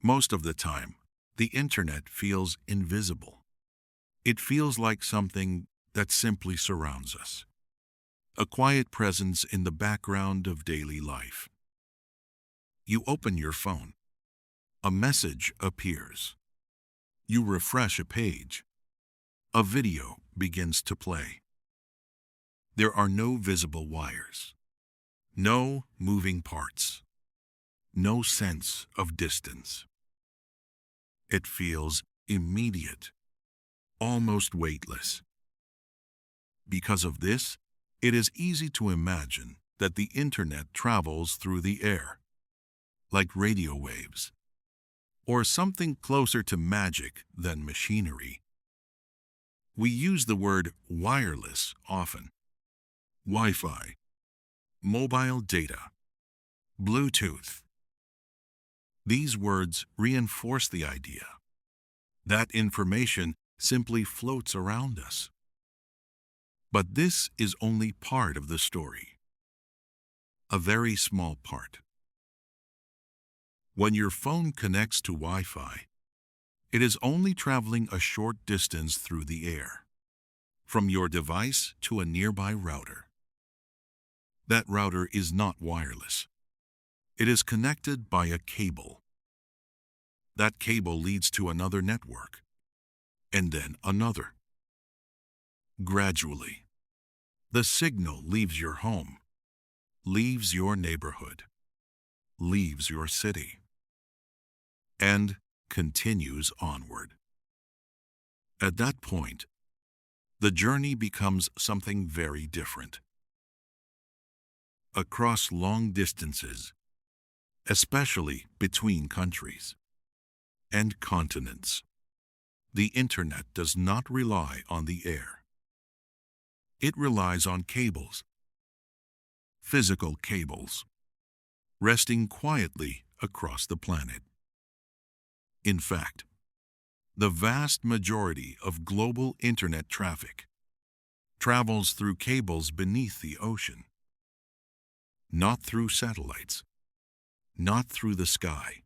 Most of the time, the internet feels invisible. It feels like something that simply surrounds us, a quiet presence in the background of daily life. You open your phone, a message appears. You refresh a page, a video begins to play. There are no visible wires, no moving parts, no sense of distance. It feels immediate, almost weightless. Because of this, it is easy to imagine that the internet travels through the air, like radio waves, or something closer to magic than machinery. We use the word wireless often. Wi-Fi, mobile data, Bluetooth. These words reinforce the idea that information simply floats around us. But this is only part of the story, a very small part. When your phone connects to Wi-Fi, it is only traveling a short distance through the air, from your device to a nearby router. That router is not wireless. It is connected by a cable. That cable leads to another network, and then another. Gradually, the signal leaves your home, leaves your neighborhood, leaves your city, and continues onward. At that point, the journey becomes something very different. Across long distances, especially between countries and continents, the internet does not rely on the air. It relies on cables, physical cables, resting quietly across the planet. In fact, the vast majority of global internet traffic travels through cables beneath the ocean, not through satellites, not through the sky,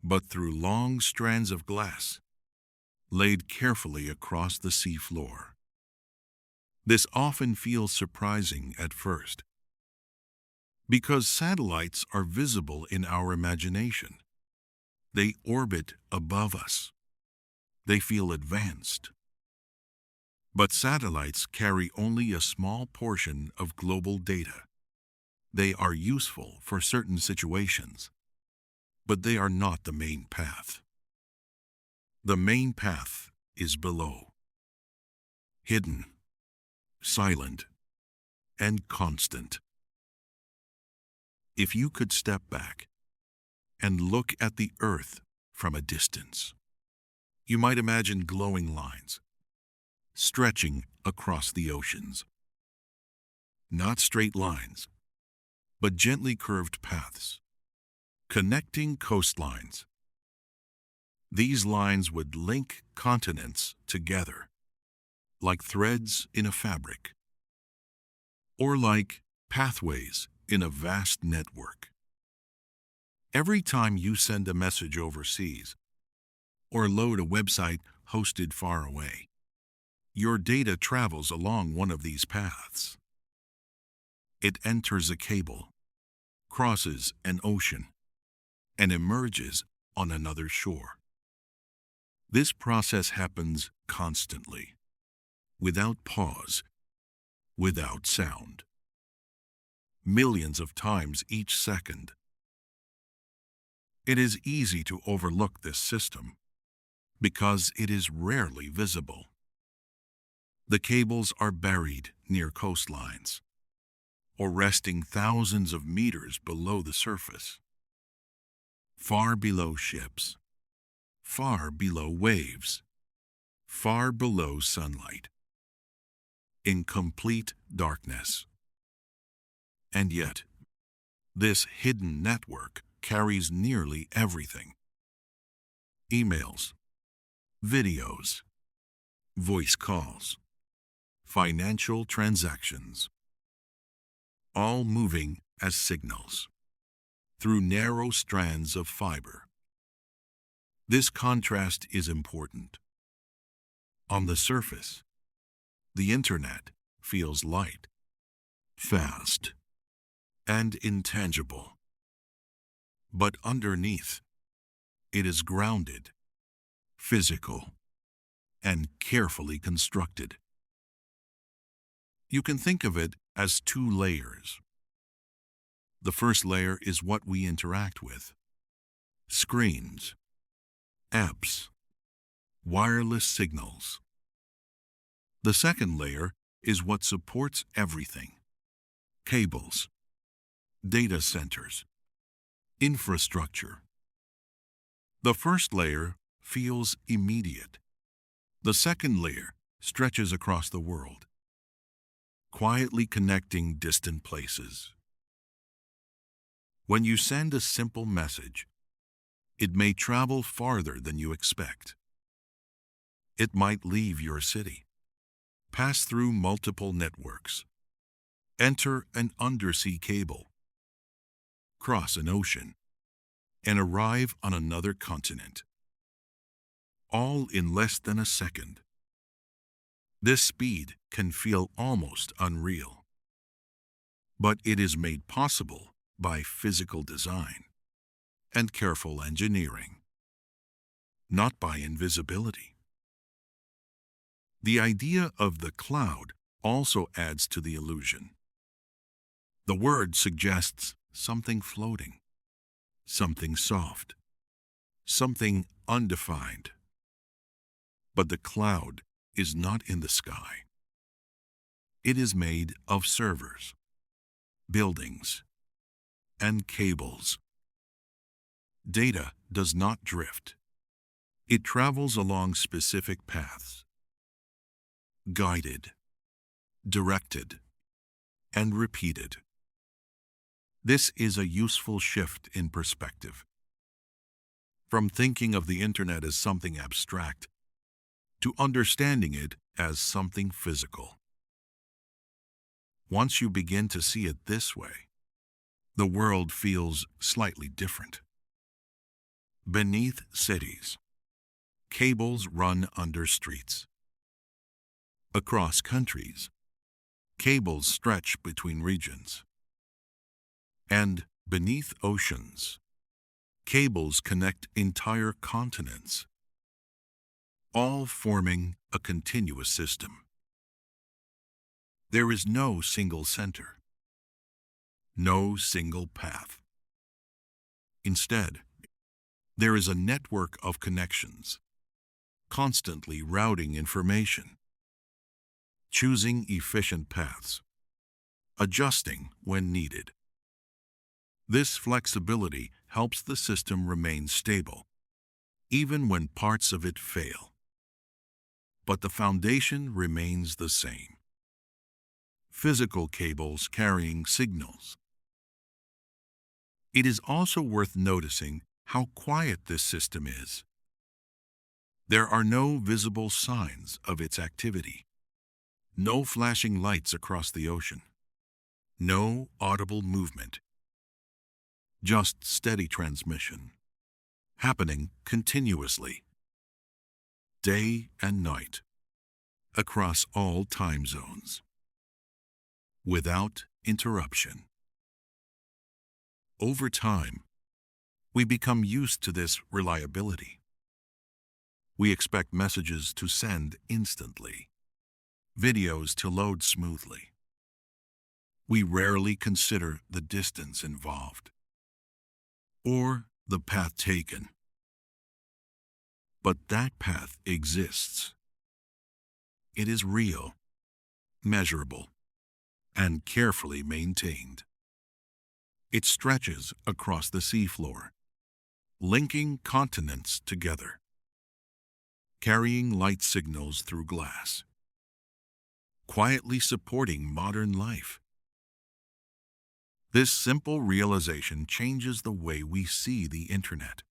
but through long strands of glass laid carefully across the seafloor. This often feels surprising at first, because satellites are visible in our imagination. They orbit above us. They feel advanced. But satellites carry only a small portion of global data. They are useful for certain situations, but they are not the main path. The main path is below, hidden, silent, and constant. If you could step back and look at the Earth from a distance, you might imagine glowing lines stretching across the oceans. Not straight lines, but gently curved paths, connecting coastlines. These lines would link continents together, like threads in a fabric, or like pathways in a vast network. Every time you send a message overseas or load a website hosted far away, your data travels along one of these paths. It enters a cable, crosses an ocean, and emerges on another shore. This process happens constantly, without pause, without sound. Millions of times each second. It is easy to overlook this system because it is rarely visible. The cables are buried near coastlines or resting thousands of meters below the surface, far below ships, far below waves, far below sunlight, in complete darkness. And yet, this hidden network carries nearly everything: emails, videos, voice calls, financial transactions, all moving as signals through narrow strands of fiber This contrast is important. On the surface, the internet feels light, fast, and intangible. But underneath, it is grounded, physical, and carefully constructed. You can think of it as two layers. The first layer is what we interact with: screens, apps, wireless signals. The second layer is what supports everything: cables, data centers, infrastructure. The first layer feels immediate. The second layer stretches across the world, quietly connecting distant places. When you send a simple message, it may travel farther than you expect. It might leave your city, pass through multiple networks, enter an undersea cable, cross an ocean, and arrive on another continent, all in less than a second. This speed can feel almost unreal, but it is made possible by physical design and careful engineering, not by invisibility. The idea of the cloud also adds to the illusion. The word suggests something floating, something soft, something undefined. But the cloud is not in the sky. It is made of servers, buildings, and cables. Data does not drift. It travels along specific paths, guided, directed, and repeated. This is a useful shift in perspective. From thinking of the internet as something abstract to understanding it as something physical. Once you begin to see it this way, the world feels slightly different. Beneath cities, cables run under streets. Across countries, cables stretch between regions. And beneath oceans, cables connect entire continents, all forming a continuous system. There is no single center, no single path. Instead, there is a network of connections, constantly routing information, choosing efficient paths, adjusting when needed. This flexibility helps the system remain stable, even when parts of it fail. But the foundation remains the same: physical cables carrying signals. It is also worth noticing how quiet this system is. There are no visible signs of its activity, no flashing lights across the ocean, no audible movement, just steady transmission, happening continuously, day and night, across all time zones, without interruption. Over time, we become used to this reliability. We expect messages to send instantly, videos to load smoothly. We rarely consider the distance involved or the path taken. But that path exists. It is real, measurable, and carefully maintained. It stretches across the seafloor, linking continents together, carrying light signals through glass, quietly supporting modern life. This simple realization changes the way we see the internet,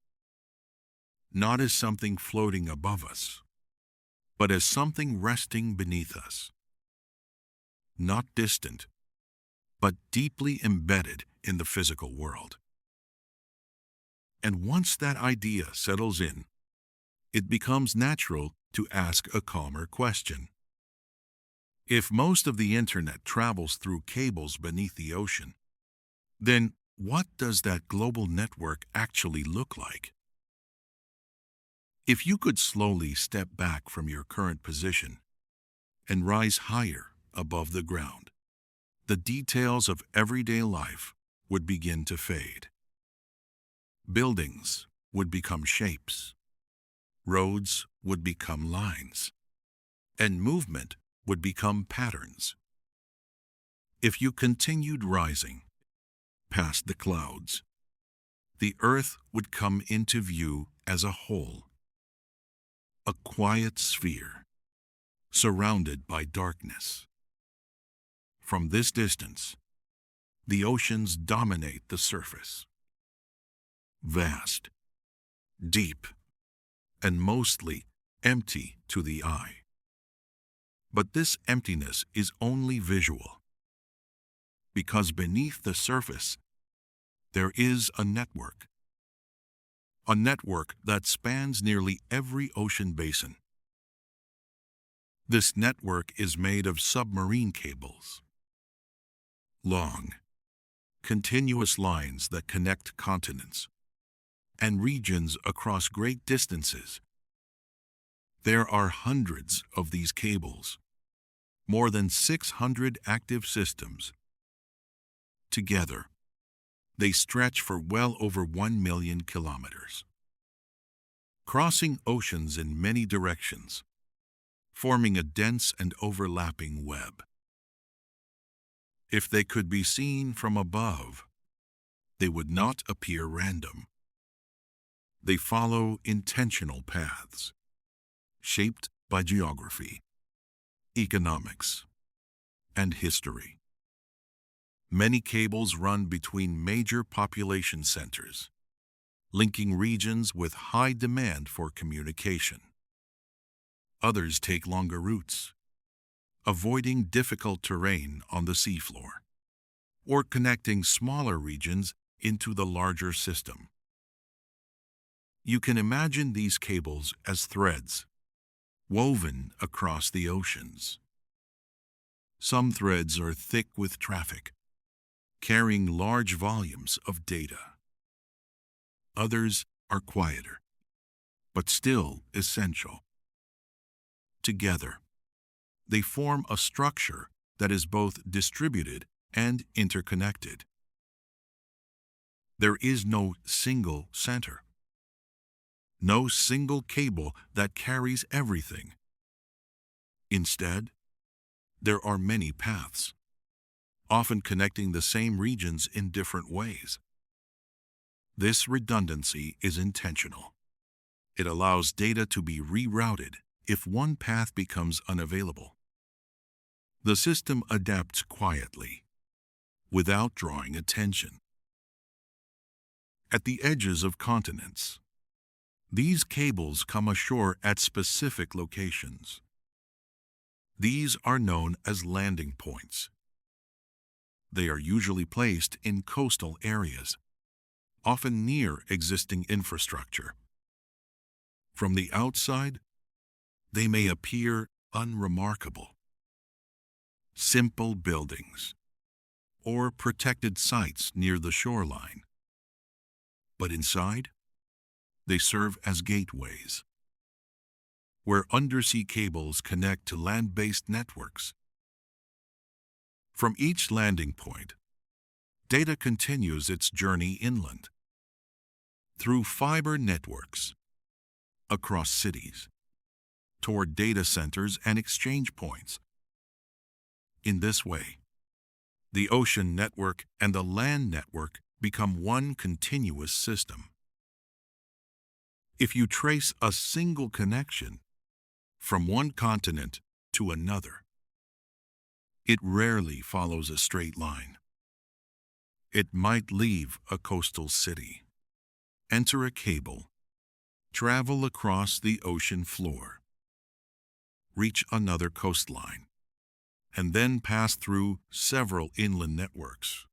not as something floating above us, but as something resting beneath us, not distant, but deeply embedded in the physical world. And once that idea settles in, it becomes natural to ask a calmer question. If most of the internet travels through cables beneath the ocean, then what does that global network actually look like? If you could slowly step back from your current position and rise higher above the ground, the details of everyday life would begin to fade. Buildings would become shapes, roads would become lines, and movement would become patterns. If you continued rising past the clouds, the earth would come into view as a whole, a quiet sphere surrounded by darkness. From this distance, the oceans dominate the surface. Vast, deep, and mostly empty to the eye. But this emptiness is only visual, because beneath the surface, there is a network that spans nearly every ocean basin. This network is made of submarine cables, long, continuous lines that connect continents and regions across great distances. There are hundreds of these cables, more than 600 active systems. Together, they stretch for well over 1 million kilometers, crossing oceans in many directions, forming a dense and overlapping web. If they could be seen from above, they would not appear random. They follow intentional paths, shaped by geography, economics, and history. Many cables run between major population centers, linking regions with high demand for communication. Others take longer routes, avoiding difficult terrain on the seafloor, or connecting smaller regions into the larger system. You can imagine these cables as threads, woven across the oceans. Some threads are thick with traffic, carrying large volumes of data. Others are quieter, but still essential. Together, they form a structure that is both distributed and interconnected. There is no single center, no single cable that carries everything. Instead, there are many paths, often connecting the same regions in different ways. This redundancy is intentional. It allows data to be rerouted if one path becomes unavailable. The system adapts quietly, without drawing attention. At the edges of continents, these cables come ashore at specific locations. These are known as landing points. They are usually placed in coastal areas, often near existing infrastructure. From the outside, they may appear unremarkable. Simple buildings or protected sites near the shoreline. But inside, they serve as gateways, where undersea cables connect to land-based networks. From each landing point, data continues its journey inland, through fiber networks, across cities, toward data centers and exchange points. In this way, the ocean network and the land network become one continuous system. If you trace a single connection from one continent to another, it rarely follows a straight line. It might leave a coastal city, enter a cable, travel across the ocean floor, reach another coastline, and then pass through several inland networks.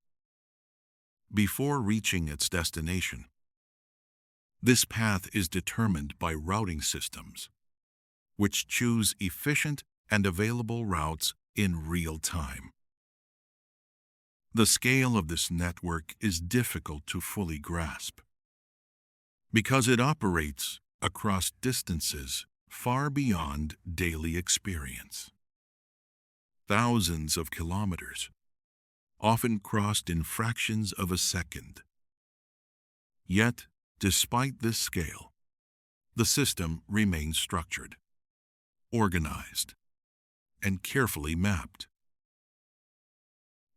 Before reaching its destination, This path is determined by routing systems, which choose efficient and available routes in real time. The scale of this network is difficult to fully grasp because it operates across distances far beyond daily experience. Thousands of kilometers, often crossed in fractions of a second. Yet, despite this scale, the system remains structured, organized, and carefully mapped.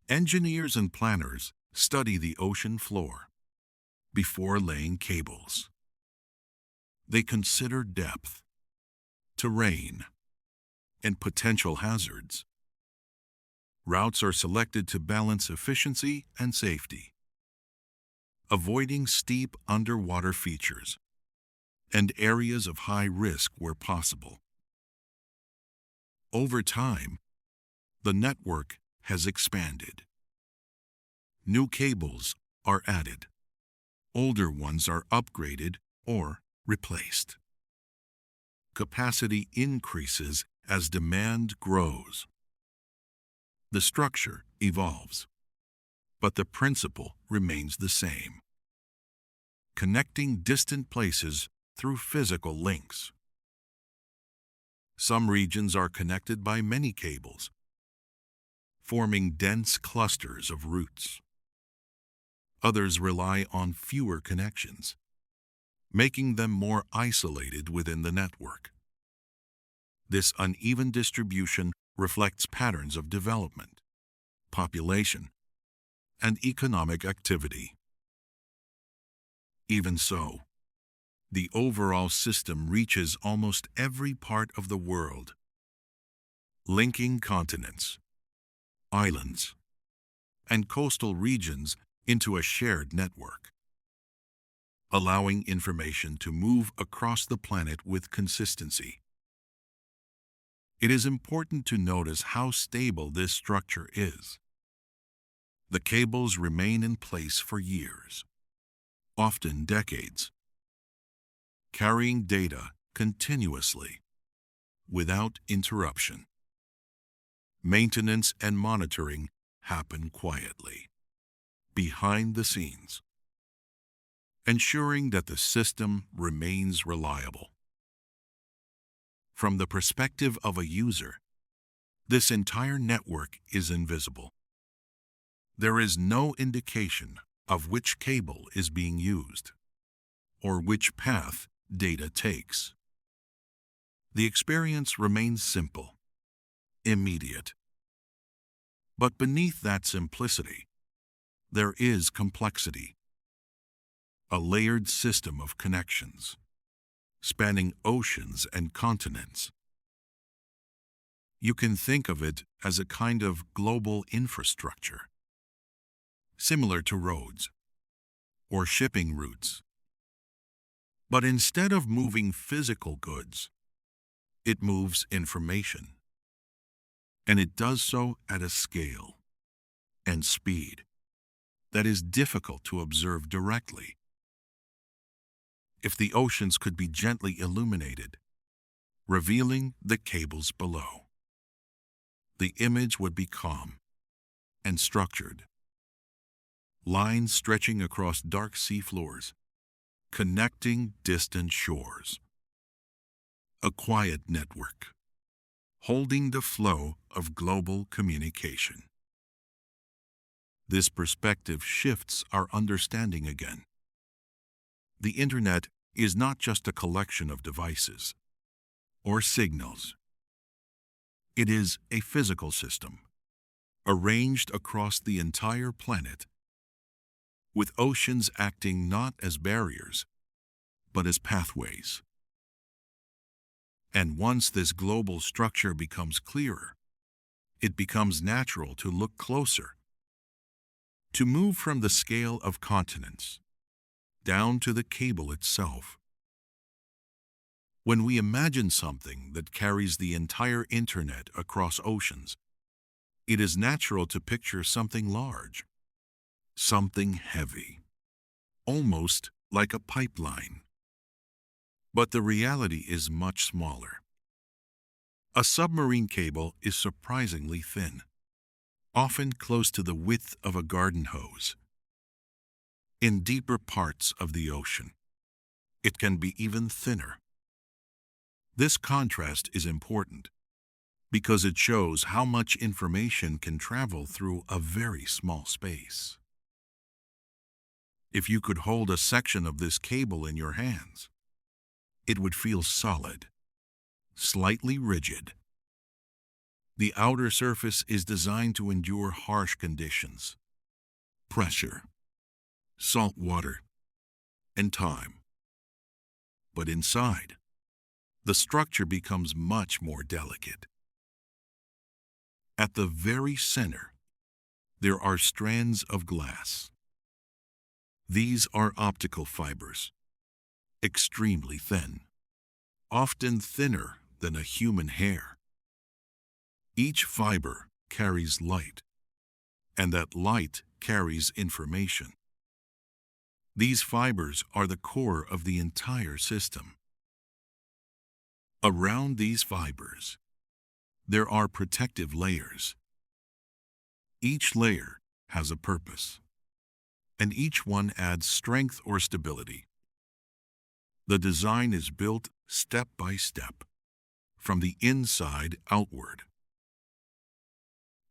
Engineers and planners study the ocean floor before laying cables. They consider depth, terrain, and potential hazards. Routes are selected to balance efficiency and safety, avoiding steep underwater features and areas of high risk where possible. Over time, the network has expanded. New cables are added. Older ones are upgraded or replaced. Capacity increases as demand grows. The structure evolves, but the principle remains the same: connecting distant places through physical links. Some regions are connected by many cables, forming dense clusters of routes. Others rely on fewer connections, making them more isolated within the network. This uneven distribution reflects patterns of development, population, and economic activity. Even so, the overall system reaches almost every part of the world, linking continents, islands, and coastal regions into a shared network, allowing information to move across the planet with consistency. It is important to notice how stable this structure is. The cables remain in place for years, often decades, carrying data continuously, without interruption. Maintenance and monitoring happen quietly, behind the scenes, ensuring that the system remains reliable. From the perspective of a user, this entire network is invisible. There is no indication of which cable is being used or which path data takes. The experience remains simple, immediate. But beneath that simplicity, there is complexity, a layered system of connections, spanning oceans and continents. You can think of it as a kind of global infrastructure, similar to roads or shipping routes. But instead of moving physical goods, it moves information. And it does so at a scale and speed that is difficult to observe directly. If the oceans could be gently illuminated, revealing the cables below, the image would be calm and structured. Lines stretching across dark seafloors, connecting distant shores. A quiet network, holding the flow of global communication. This perspective shifts our understanding again. The Internet is not just a collection of devices or signals. It is a physical system, arranged across the entire planet, with oceans acting not as barriers, but as pathways. And once this global structure becomes clearer, it becomes natural to look closer, to move from the scale of continents down to the cable itself. When we imagine something that carries the entire Internet across oceans, it is natural to picture something large, something heavy, almost like a pipeline. But the reality is much smaller. A submarine cable is surprisingly thin, often close to the width of a garden hose. In deeper parts of the ocean, it can be even thinner. This contrast is important because it shows how much information can travel through a very small space. If you could hold a section of this cable in your hands, it would feel solid, slightly rigid. The outer surface is designed to endure harsh conditions, pressure, salt water, and time. But inside, the structure becomes much more delicate. At the very center, there are strands of glass. These are optical fibers, extremely thin, often thinner than a human hair. Each fiber carries light, and that light carries information. These fibers are the core of the entire system. Around these fibers, there are protective layers. Each layer has a purpose, and each one adds strength or stability. The design is built step by step, from the inside outward.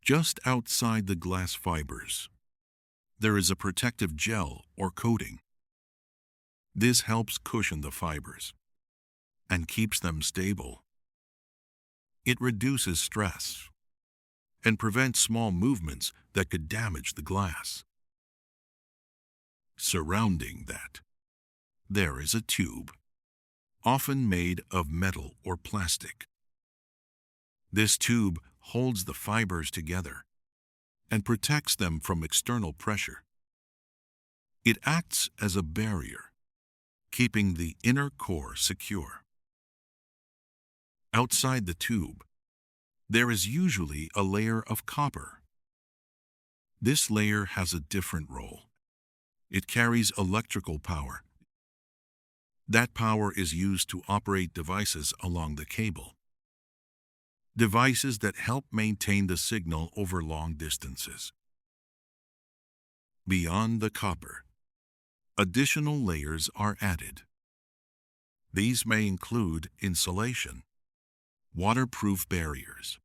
Just outside the glass fibers, there is a protective gel or coating. This helps cushion the fibers and keeps them stable. It reduces stress and prevents small movements that could damage the glass. Surrounding that, there is a tube, often made of metal or plastic. This tube holds the fibers together and protects them from external pressure. It acts as a barrier, keeping the inner core secure. Outside the tube, there is usually a layer of copper. This layer has a different role. It carries electrical power. That power is used to operate devices along the cable. Devices that help maintain the signal over long distances. Beyond the copper, additional layers are added. These may include insulation, waterproof barriers,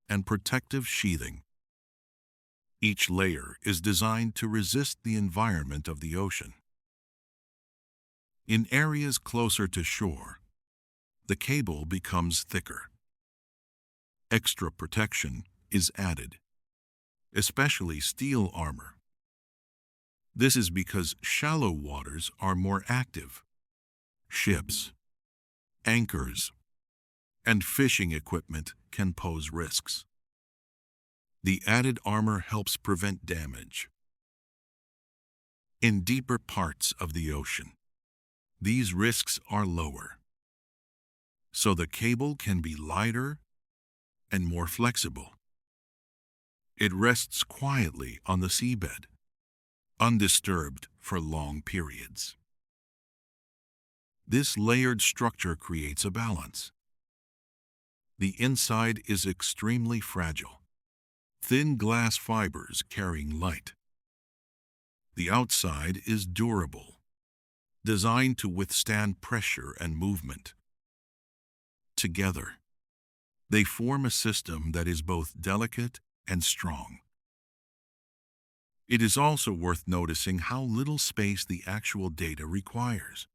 and protective sheathing. Each layer is designed to resist the environment of the ocean. In areas closer to shore, the cable becomes thicker. Extra protection is added, especially steel armor. This is because shallow waters are more active. Ships, anchors, and fishing equipment can pose risks. The added armor helps prevent damage. In deeper parts of the ocean, these risks are lower, so the cable can be lighter and more flexible. It rests quietly on the seabed, undisturbed for long periods. This layered structure creates a balance. The inside is extremely fragile, thin glass fibers carrying light. The outside is durable, designed to withstand pressure and movement. Together, they form a system that is both delicate and strong. It is also worth noticing how little space the actual data requires.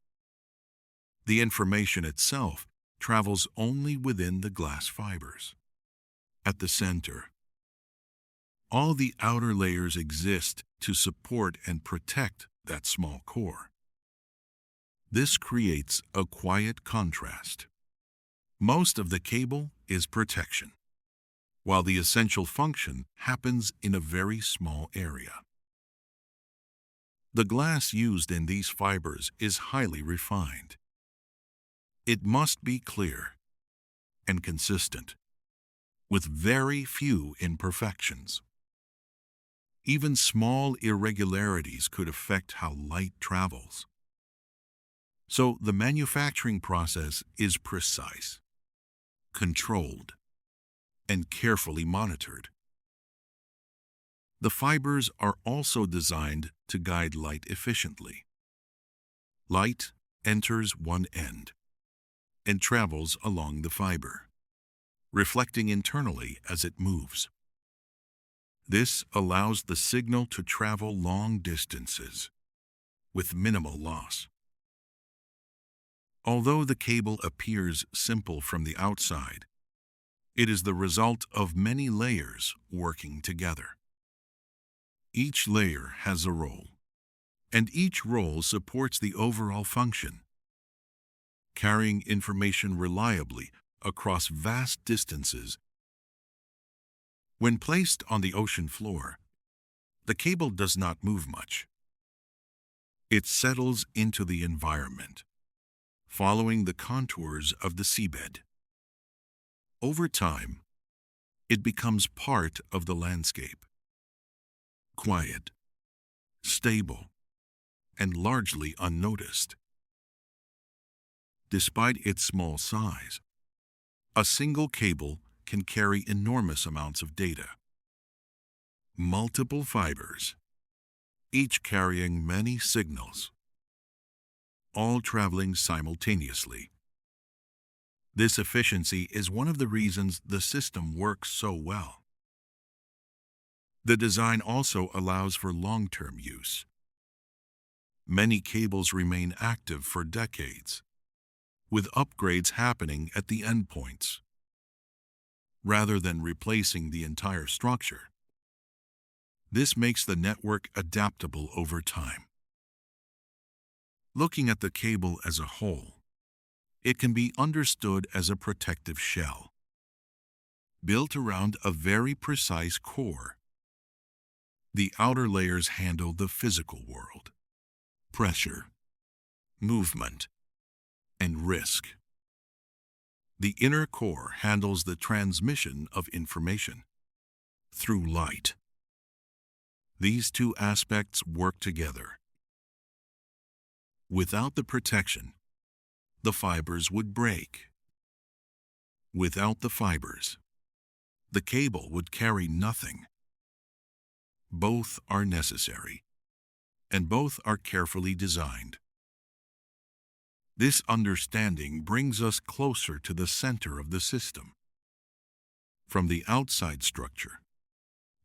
The information itself travels only within the glass fibers. At the center, all the outer layers exist to support and protect that small core. This creates a quiet contrast. Most of the cable is protection, while the essential function happens in a very small area. The glass used in these fibers is highly refined. It must be clear and consistent, with very few imperfections. Even small irregularities could affect how light travels. So the manufacturing process is precise, controlled, and carefully monitored. The fibers are also designed to guide light efficiently. Light enters one end and travels along the fiber, reflecting internally as it moves. This allows the signal to travel long distances with minimal loss. Although the cable appears simple from the outside, it is the result of many layers working together. Each layer has a role, and each role supports the overall function, carrying information reliably across vast distances. When placed on the ocean floor, the cable does not move much. It settles into the environment, following the contours of the seabed. Over time, it becomes part of the landscape, quiet, stable, and largely unnoticed. Despite its small size, a single cable can carry enormous amounts of data. Multiple fibers, each carrying many signals, all traveling simultaneously. This efficiency is one of the reasons the system works so well. The design also allows for long-term use. Many cables remain active for decades, with upgrades happening at the endpoints, rather than replacing the entire structure. This makes the network adaptable over time. Looking at the cable as a whole, it can be understood as a protective shell, built around a very precise core. The outer layers handle the physical world, pressure, movement, and risk. The inner core handles the transmission of information through light. These two aspects work together. Without the protection, the fibers would break. Without the fibers, the cable would carry nothing. Both are necessary, and both are carefully designed. This understanding brings us closer to the center of the system, from the outside structure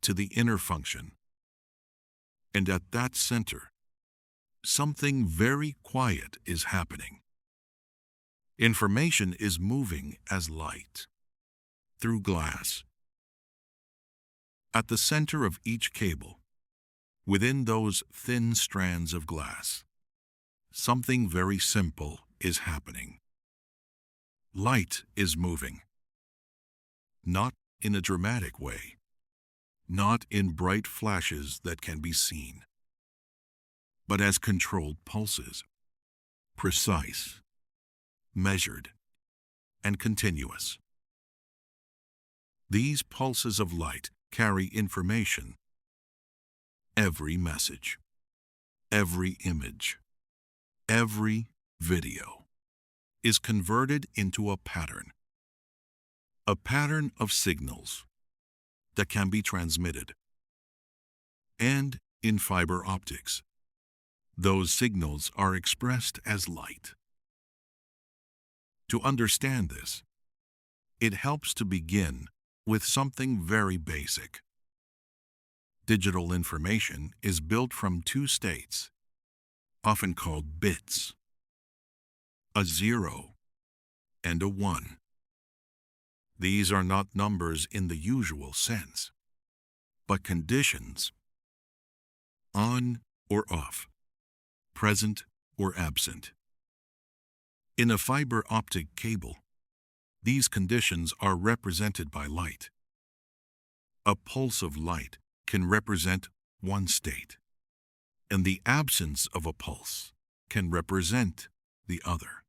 to the inner function. And at that center, something very quiet is happening. Information is moving as light, through glass. At the center of each cable, within those thin strands of glass, something very simple is happening. Light is moving. Not in a dramatic way, not in bright flashes that can be seen, but as controlled pulses, precise, measured, and continuous. These pulses of light carry information. Every message, every image, every video is converted into a pattern of signals that can be transmitted. And in fiber optics, those signals are expressed as light. To understand this, it helps to begin with something very basic. Digital information is built from two states, often called bits: a 0 and a 1. These are not numbers in the usual sense, but conditions: on or off, present or absent. In a fiber optic cable, these conditions are represented by light. A pulse of light can represent one state, and the absence of a pulse can represent the other.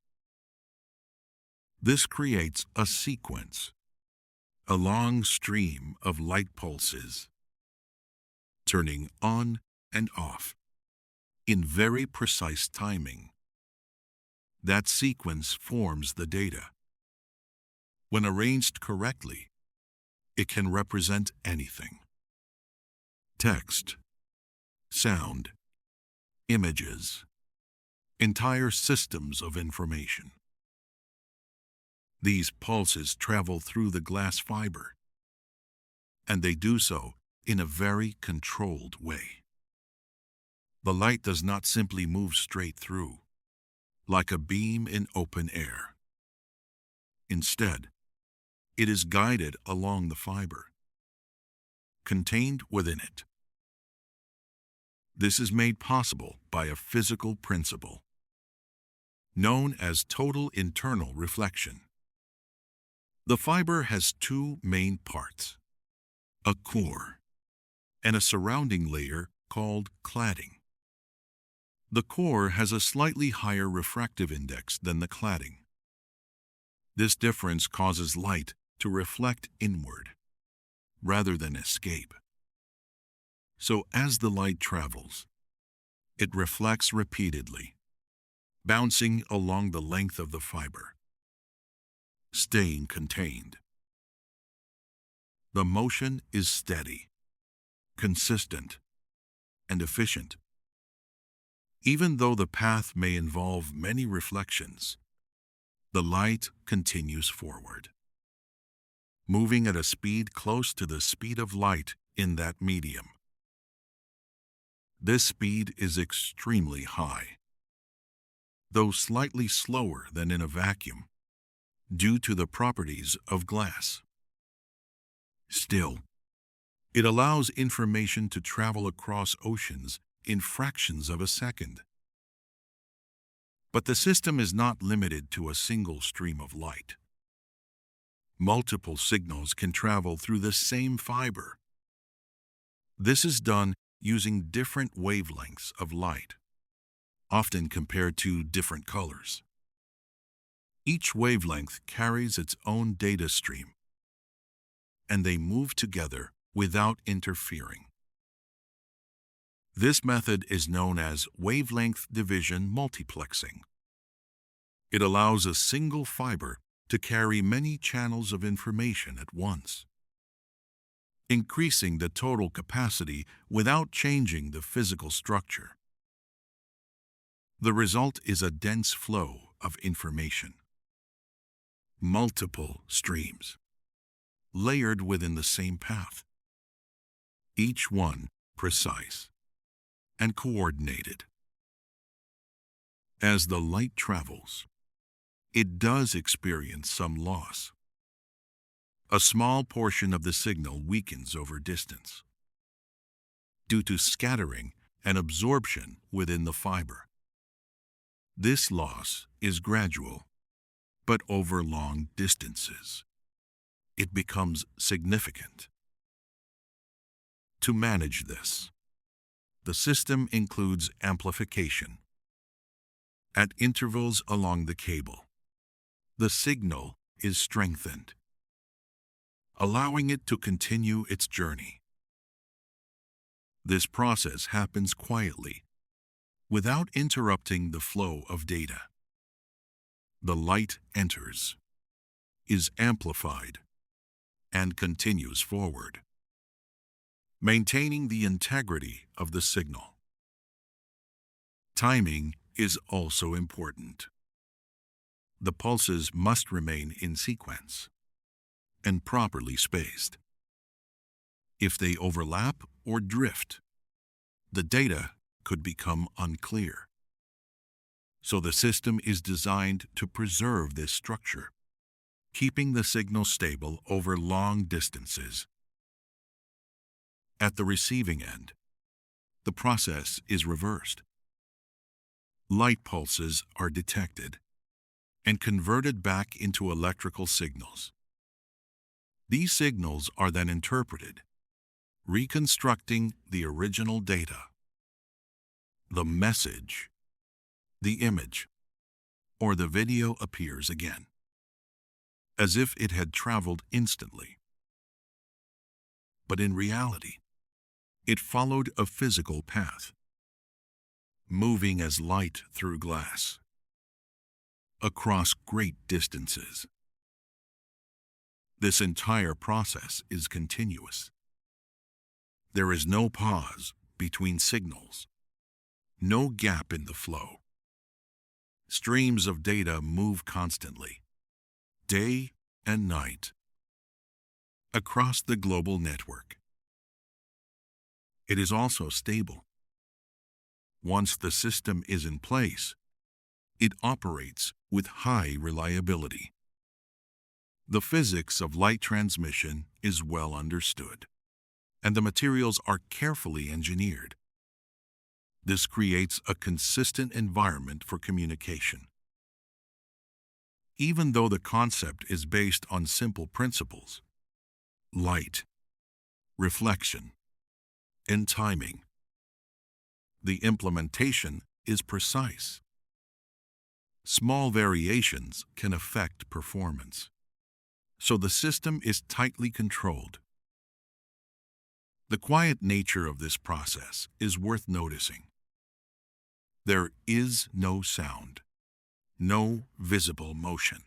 This creates a sequence, a long stream of light pulses, turning on and off in very precise timing. That sequence forms the data. When arranged correctly, it can represent anything: text, sound, images, entire systems of information. These pulses travel through the glass fiber, and they do so in a very controlled way. The light does not simply move straight through, like a beam in open air. Instead, it is guided along the fiber, contained within it. This is made possible by a physical principle known as total internal reflection. The fiber has two main parts: a core and a surrounding layer called cladding. The core has a slightly higher refractive index than the cladding. This difference causes light to reflect inward rather than escape. So as the light travels, it reflects repeatedly, bouncing along the length of the fiber, staying contained. The motion is steady, consistent, and efficient. Even though the path may involve many reflections, the light continues forward, moving at a speed close to the speed of light in that medium. This speed is extremely high, though slightly slower than in a vacuum, due to the properties of glass. Still, it allows information to travel across oceans in fractions of a second. But the system is not limited to a single stream of light. Multiple signals can travel through the same fiber. This is done using different wavelengths of light, often compared to different colors. Each wavelength carries its own data stream, and they move together without interfering. This method is known as wavelength division multiplexing. It allows a single fiber to carry many channels of information at once, increasing the total capacity without changing the physical structure. The result is a dense flow of information. Multiple streams, layered within the same path, each one precise and coordinated. As the light travels, it does experience some loss. A small portion of the signal weakens over distance due to scattering and absorption within the fiber. This loss is gradual, but over long distances, it becomes significant. To manage this, the system includes amplification. At intervals along the cable, the signal is strengthened, allowing it to continue its journey. This process happens quietly, without interrupting the flow of data. The light enters, is amplified, and continues forward, maintaining the integrity of the signal. Timing is also important. The pulses must remain in sequence and properly spaced. If they overlap or drift, the data could become unclear. So the system is designed to preserve this structure, keeping the signal stable over long distances. At the receiving end, the process is reversed. Light pulses are detected and converted back into electrical signals. These signals are then interpreted, reconstructing the original data. The message, the image, or the video appears again, as if it had traveled instantly. But in reality, it followed a physical path, moving as light through glass. across great distances. This entire process is continuous. There is no pause between signals, no gap in the flow. Streams of data move constantly, day and night, across the global network. It is also stable. Once the system is in place, it operates with high reliability. The physics of light transmission is well understood, and the materials are carefully engineered. This creates a consistent environment for communication. Even though the concept is based on simple principles, light, reflection, and timing, the implementation is precise. Small variations can affect performance, so the system is tightly controlled. The quiet nature of this process is worth noticing. There is no sound, no visible motion.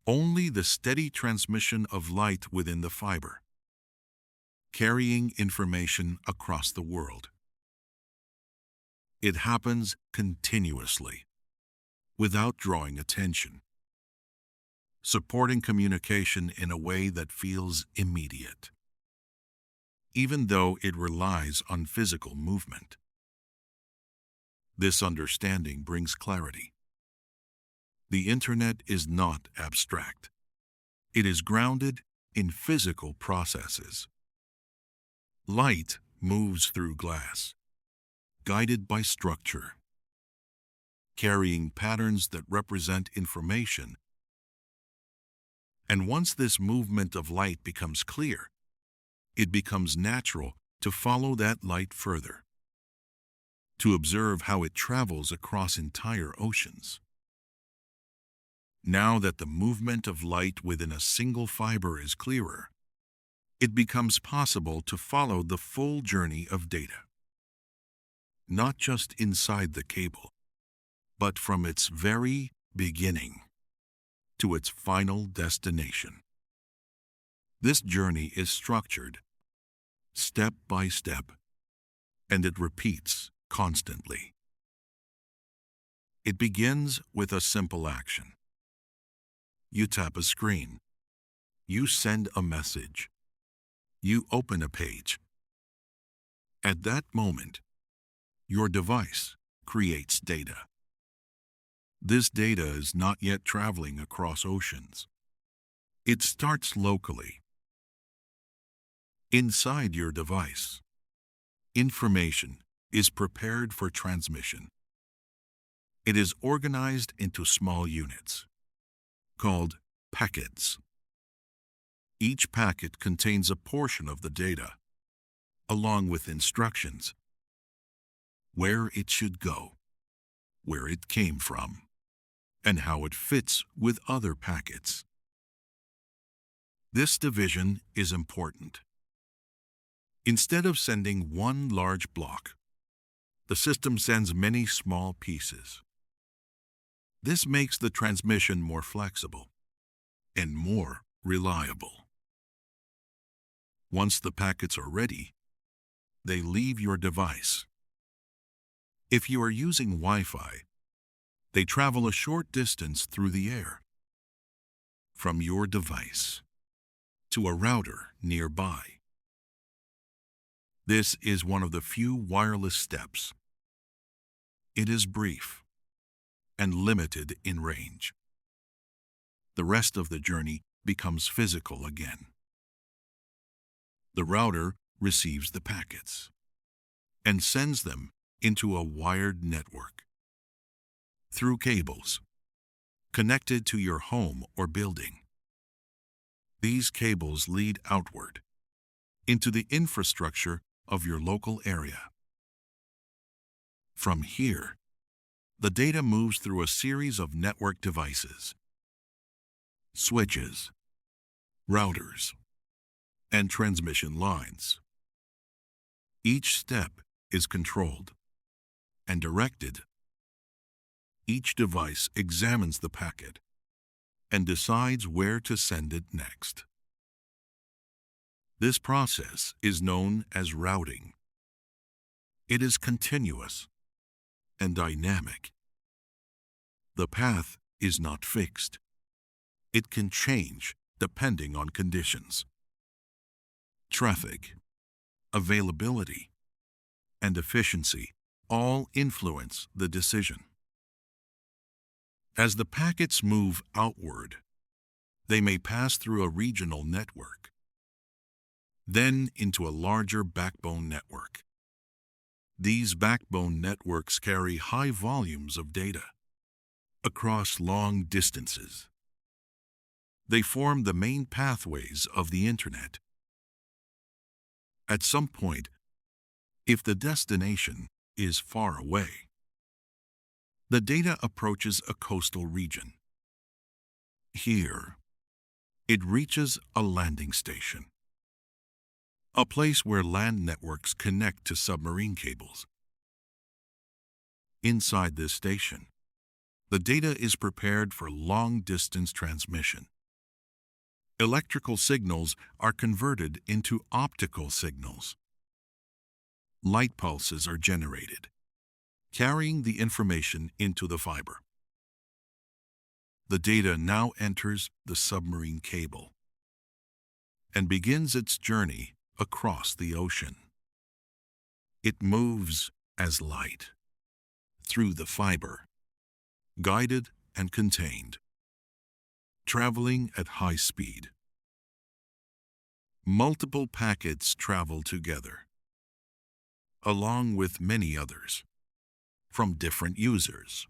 Only the steady transmission of light within the fiber, carrying information across the world. It happens continuously, without drawing attention, supporting communication in a way that feels immediate, even though it relies on physical movement. This understanding brings clarity. The Internet is not abstract. It is grounded in physical processes. Light moves through glass, guided by structure, carrying patterns that represent information. And once this movement of light becomes clear, it becomes natural to follow that light further, to observe how it travels across entire oceans. Now that the movement of light within a single fiber is clearer, it becomes possible to follow the full journey of data, not just inside the cable, but from its very beginning to its final destination. This journey is structured, step by step, and it repeats constantly. It begins with a simple action. You tap a screen. You send a message. You open a page. At that moment, your device creates data. This data is not yet traveling across oceans. It starts locally. Inside your device, information is prepared for transmission. It is organized into small units, called packets. Each packet contains a portion of the data, along with instructions, where it should go, where it came from, and how it fits with other packets. This division is important. Instead of sending one large block, the system sends many small pieces. This makes the transmission more flexible and more reliable. Once the packets are ready, they leave your device. If you are using Wi-Fi, they travel a short distance through the air, from your device to a router nearby. This is one of the few wireless steps. It is brief and limited in range. The rest of the journey becomes physical again. The router receives the packets and sends them into a wired network through cables connected to your home or building. These cables lead outward into the infrastructure of your local area. From here, the data moves through a series of network devices, switches, routers, and transmission lines. Each step is controlled and directed. Each device examines the packet and decides where to send it next. This process is known as routing. It is continuous and dynamic. The path is not fixed. It can change depending on conditions. Traffic, availability, and efficiency all influence the decision. As the packets move outward, they may pass through a regional network, then into a larger backbone network. These backbone networks carry high volumes of data across long distances. They form the main pathways of the Internet. At some point, if the destination is far away, the data approaches a coastal region. Here, it reaches a landing station, a place where land networks connect to submarine cables. Inside this station, the data is prepared for long-distance transmission. Electrical signals are converted into optical signals. Light pulses are generated, carrying the information into the fiber. The data now enters the submarine cable and begins its journey across the ocean. It moves as light through the fiber, guided and contained, traveling at high speed. Multiple packets travel together, along with many others, from different users.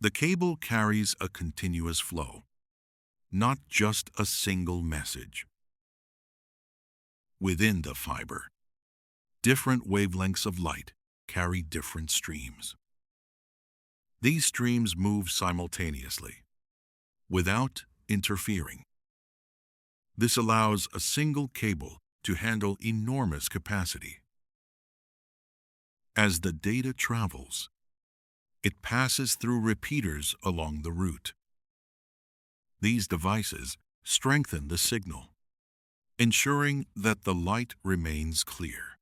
The cable carries a continuous flow, not just a single message. Within the fiber, different wavelengths of light carry different streams. These streams move simultaneously, without interfering. This allows a single cable to handle enormous capacity. As the data travels, it passes through repeaters along the route. These devices strengthen the signal, ensuring that the light remains clear.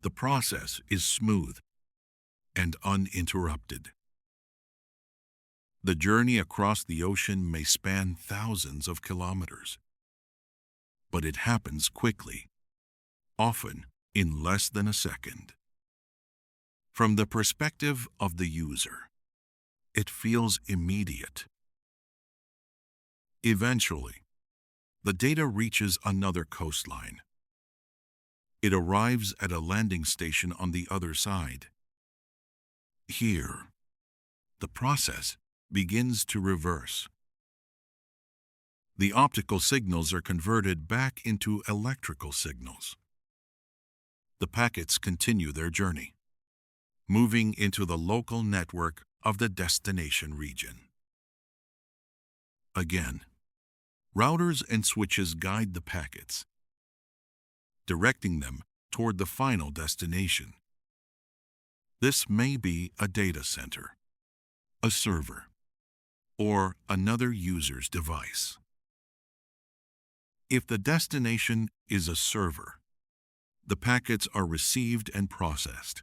The process is smooth and uninterrupted. The journey across the ocean may span thousands of kilometers, but it happens quickly, often in less than a second. From the perspective of the user, it feels immediate. Eventually, the data reaches another coastline. It arrives at a landing station on the other side. Here, the process begins to reverse. The optical signals are converted back into electrical signals. The packets continue their journey, moving into the local network of the destination region. Again, routers and switches guide the packets, directing them toward the final destination. This may be a data center, a server, or another user's device. If the destination is a server, the packets are received and processed.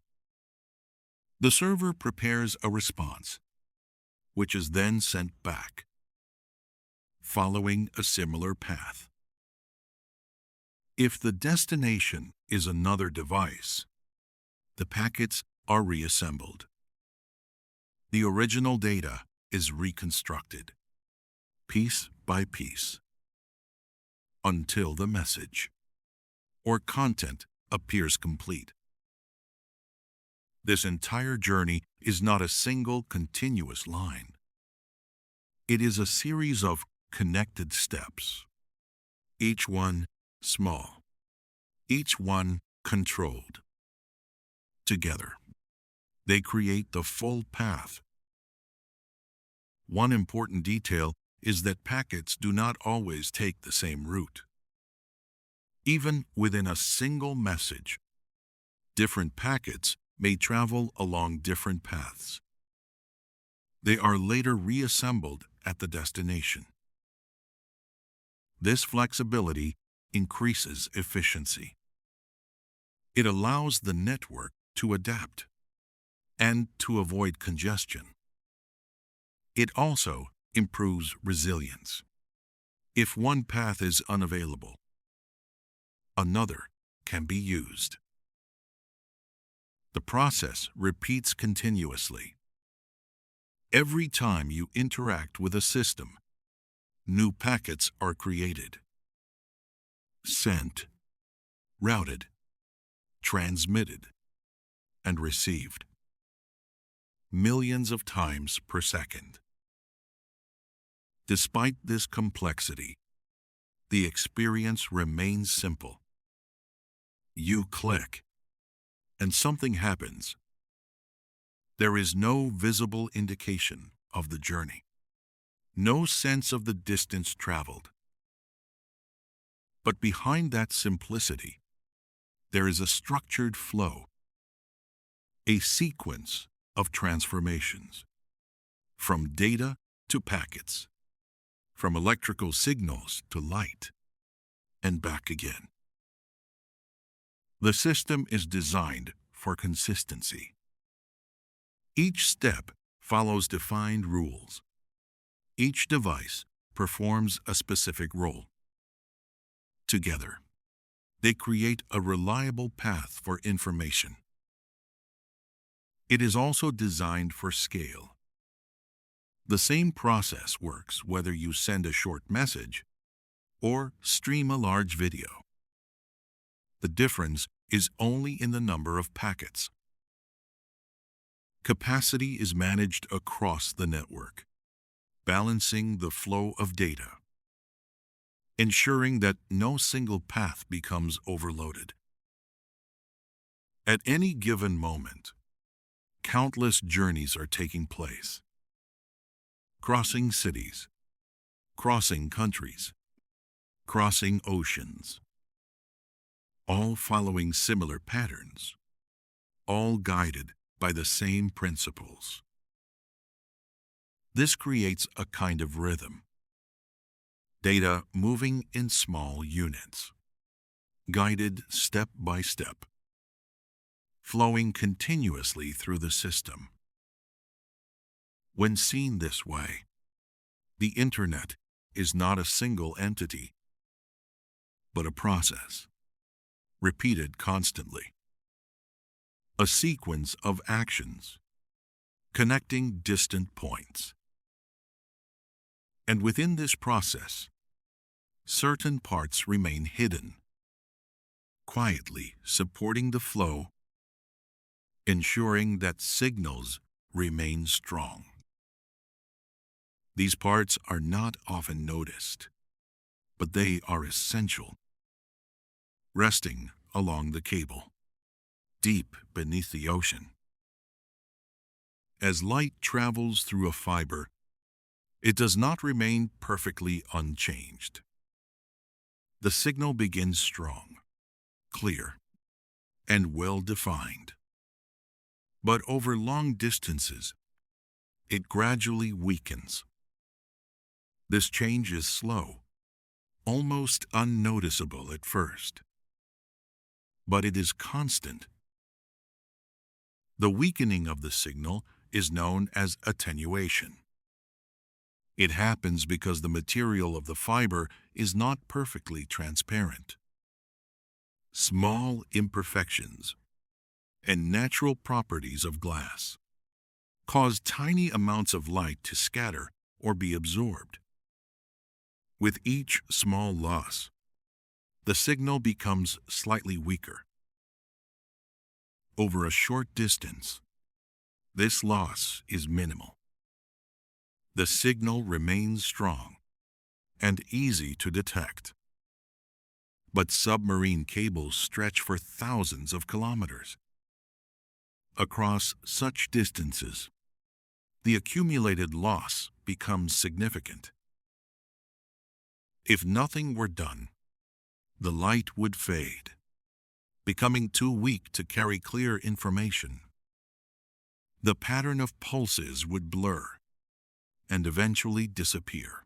The server prepares a response, which is then sent back, following a similar path. If the destination is another device, the packets are reassembled. The original data is reconstructed, piece by piece, until the message or content appears complete. This entire journey is not a single continuous line. It is a series of connected steps, each one small, each one controlled. Together, they create the full path. One important detail is that packets do not always take the same route. Even within a single message, different packets may travel along different paths. They are later reassembled at the destination. This flexibility increases efficiency. It allows the network to adapt and to avoid congestion. It also improves resilience. If one path is unavailable, another can be used. The process repeats continuously. Every time you interact with a system, new packets are created, sent, routed, transmitted, and received, millions of times per second. Despite this complexity, the experience remains simple. You click, and something happens. There is no visible indication of the journey, no sense of the distance traveled. But behind that simplicity, there is a structured flow, a sequence of transformations, from data to packets, from electrical signals to light, and back again. The system is designed for consistency. Each step follows defined rules. Each device performs a specific role. Together, they create a reliable path for information. It is also designed for scale. The same process works whether you send a short message or stream a large video. The difference is only in the number of packets. Capacity is managed across the network, balancing the flow of data, ensuring that no single path becomes overloaded. At any given moment, countless journeys are taking place, crossing cities, crossing countries, crossing oceans, all following similar patterns, all guided by the same principles. This creates a kind of rhythm. Data moving in small units, guided step by step, flowing continuously through the system. When seen this way, the Internet is not a single entity, but a process, repeated constantly. A sequence of actions, connecting distant points. And within this process, certain parts remain hidden, quietly supporting the flow, ensuring that signals remain strong. These parts are not often noticed, but they are essential, resting along the cable, deep beneath the ocean. As light travels through a fiber, it does not remain perfectly unchanged. The signal begins strong, clear, and well-defined. But over long distances, it gradually weakens. This change is slow, almost unnoticeable at first. But it is constant. The weakening of the signal is known as attenuation. It happens because the material of the fiber is not perfectly transparent. Small imperfections and natural properties of glass cause tiny amounts of light to scatter or be absorbed. With each small loss, the signal becomes slightly weaker. Over a short distance, this loss is minimal. The signal remains strong and easy to detect. But submarine cables stretch for thousands of kilometers. Across such distances, the accumulated loss becomes significant. If nothing were done, the light would fade, becoming too weak to carry clear information. The pattern of pulses would blur, and eventually disappear.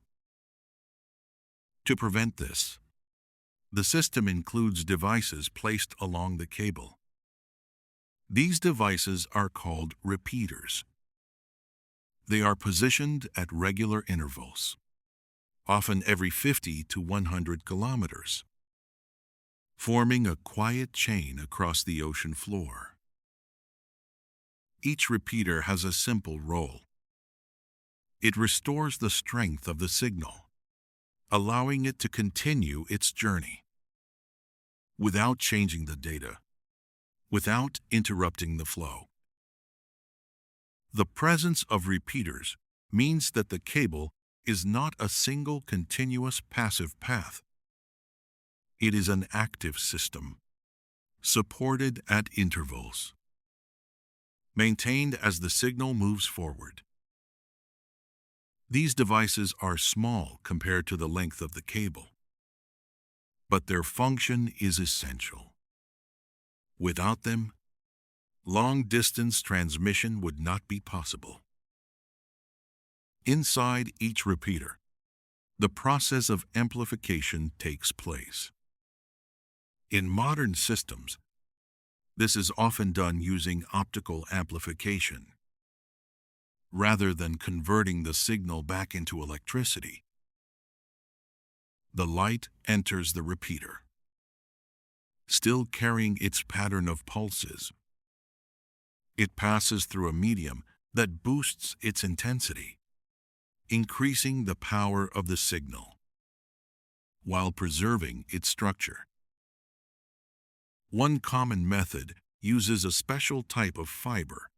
To prevent this, the system includes devices placed along the cable. These devices are called repeaters. They are positioned at regular intervals, often every 50 to 100 kilometers, forming a quiet chain across the ocean floor. Each repeater has a simple role. It restores the strength of the signal, allowing it to continue its journey without changing the data, without interrupting the flow. The presence of repeaters means that the cable is not a single continuous passive path. It is an active system, supported at intervals, maintained as the signal moves forward. These devices are small compared to the length of the cable, but their function is essential. Without them, long-distance transmission would not be possible. Inside each repeater, the process of amplification takes place. In modern systems, this is often done using optical amplification. Rather than converting the signal back into electricity, the light enters the repeater, still carrying its pattern of pulses. It passes through a medium that boosts its intensity, increasing the power of the signal, while preserving its structure. One common method uses a special type of fiber,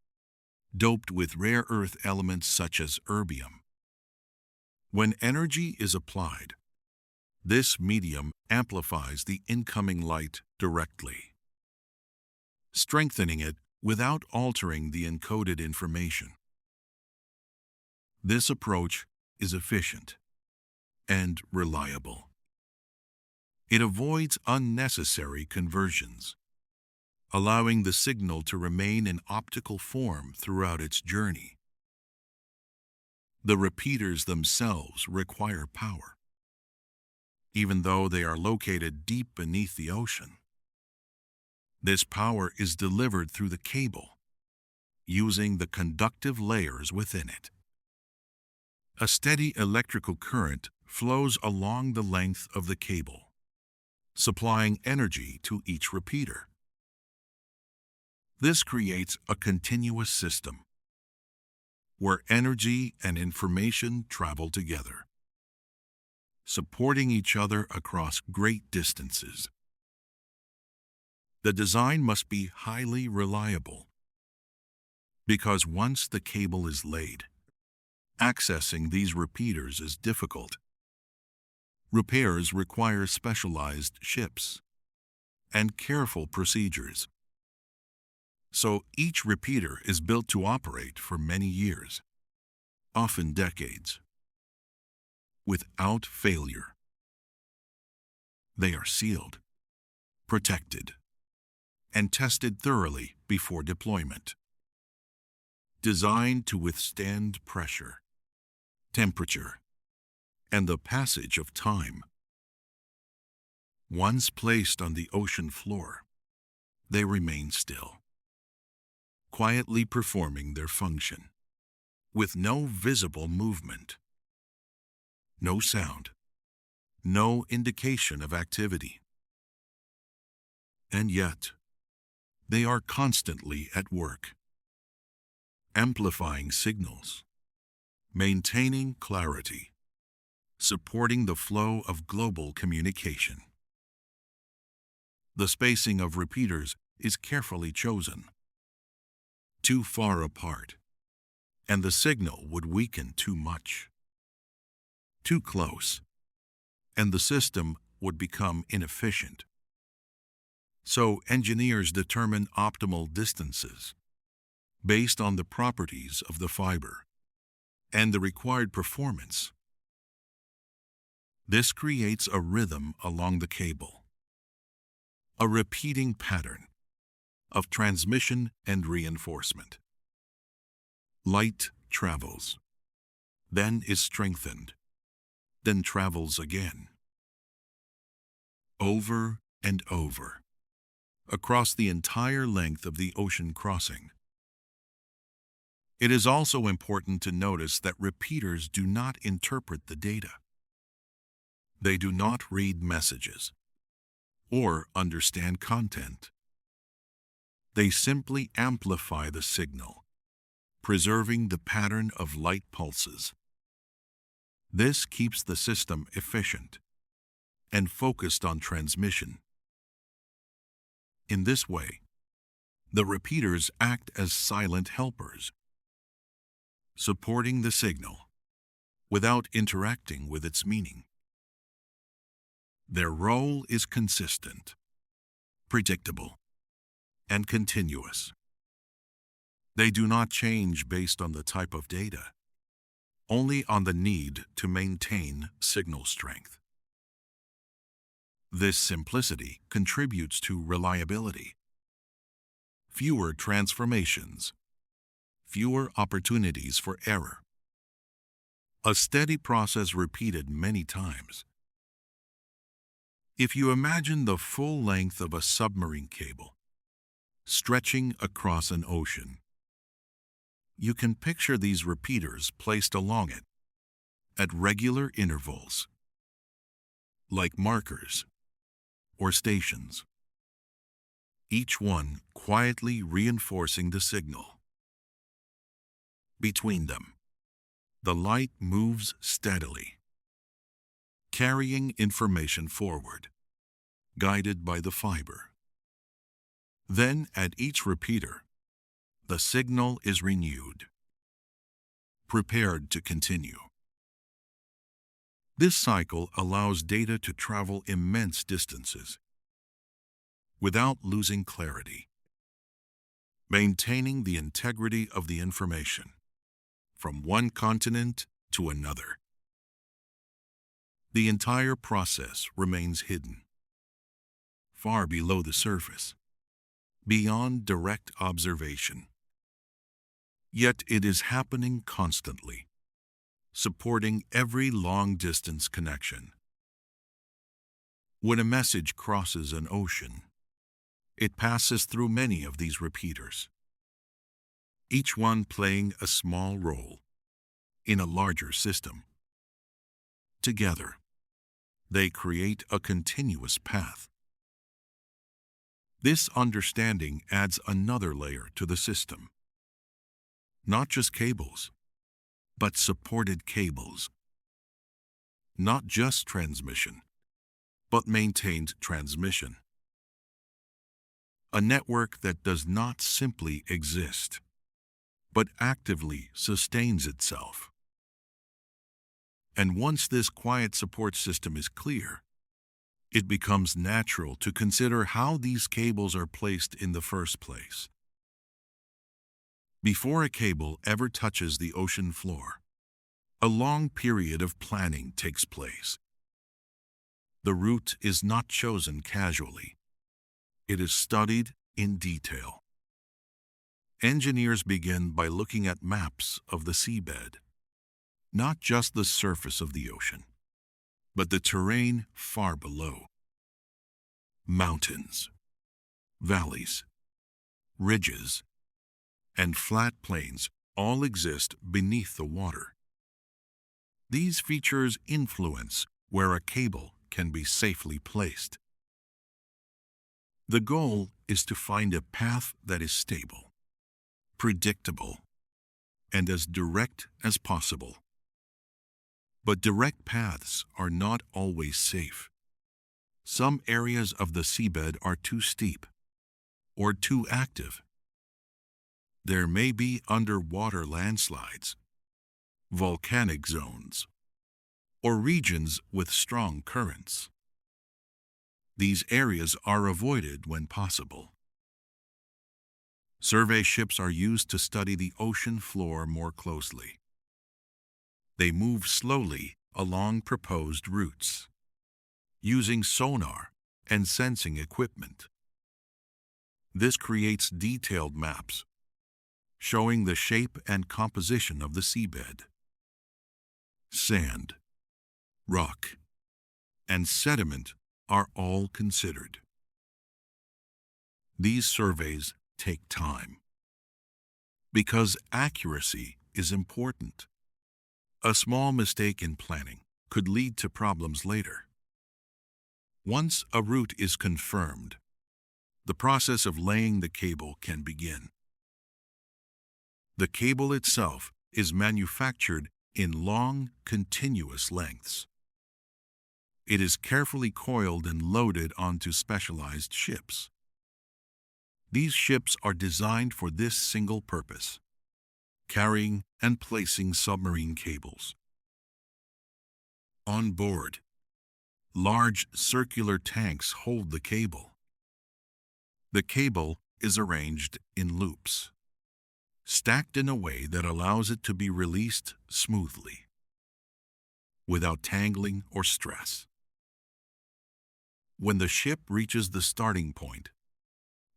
doped with rare earth elements such as erbium. When energy is applied, this medium amplifies the incoming light directly, strengthening it without altering the encoded information. This approach is efficient and reliable. It avoids unnecessary conversions, allowing the signal to remain in optical form throughout its journey. The repeaters themselves require power, even though they are located deep beneath the ocean. This power is delivered through the cable, using the conductive layers within it. A steady electrical current flows along the length of the cable, supplying energy to each repeater. This creates a continuous system, where energy and information travel together, supporting each other across great distances. The design must be highly reliable, because once the cable is laid, accessing these repeaters is difficult. Repairs require specialized ships and careful procedures. So each repeater is built to operate for many years, often decades, without failure. They are sealed, protected, and tested thoroughly before deployment. Designed to withstand pressure, temperature, and the passage of time. Once placed on the ocean floor, they remain still, quietly performing their function, with no visible movement, no sound, no indication of activity. And yet, they are constantly at work, amplifying signals, maintaining clarity, supporting the flow of global communication. The spacing of repeaters is carefully chosen. Too far apart, and the signal would weaken too much. Too close, and the system would become inefficient. So engineers determine optimal distances based on the properties of the fiber and the required performance. This creates a rhythm along the cable, a repeating pattern of transmission and reinforcement. Light travels, then is strengthened, then travels again, over and over, across the entire length of the ocean crossing. It is also important to notice that repeaters do not interpret the data. They do not read messages or understand content. They simply amplify the signal, preserving the pattern of light pulses. This keeps the system efficient and focused on transmission. In this way, the repeaters act as silent helpers, supporting the signal without interacting with its meaning. Their role is consistent, predictable, and continuous. They do not change based on the type of data, only on the need to maintain signal strength. This simplicity contributes to reliability. Fewer transformations, fewer opportunities for error. A steady process repeated many times. If you imagine the full length of a submarine cable stretching across an ocean, you can picture these repeaters placed along it at regular intervals, like markers or stations, each one quietly reinforcing the signal. Between them, the light moves steadily, carrying information forward, guided by the fiber. Then, at each repeater, the signal is renewed, prepared to continue. This cycle allows data to travel immense distances without losing clarity, maintaining the integrity of the information from one continent to another. The entire process remains hidden, far below the surface, beyond direct observation. Yet it is happening constantly, supporting every long-distance connection. When a message crosses an ocean, it passes through many of these repeaters, each one playing a small role in a larger system. Together, they create a continuous path. This understanding adds another layer to the system. Not just cables, but supported cables. Not just transmission, but maintained transmission. A network that does not simply exist, but actively sustains itself. And once this quiet support system is clear, it becomes natural to consider how these cables are placed in the first place. Before a cable ever touches the ocean floor, a long period of planning takes place. The route is not chosen casually. It is studied in detail. Engineers begin by looking at maps of the seabed, not just the surface of the ocean, but the terrain far below. Mountains, valleys, ridges, and flat plains all exist beneath the water. These features influence where a cable can be safely placed. The goal is to find a path that is stable, predictable, and as direct as possible. But direct paths are not always safe. Some areas of the seabed are too steep or too active. There may be underwater landslides, volcanic zones, or regions with strong currents. These areas are avoided when possible. Survey ships are used to study the ocean floor more closely. They move slowly along proposed routes, using sonar and sensing equipment. This creates detailed maps, showing the shape and composition of the seabed. sand, rock, and sediment are all considered. These surveys take time because accuracy is important. A small mistake in planning could lead to problems later. Once a route is confirmed, the process of laying the cable can begin. The cable itself is manufactured in long, continuous lengths. It is carefully coiled and loaded onto specialized ships. These ships are designed for this single purpose: carrying and placing submarine cables. On board, large circular tanks hold the cable. The cable is arranged in loops, stacked in a way that allows it to be released smoothly, without tangling or stress. When the ship reaches the starting point,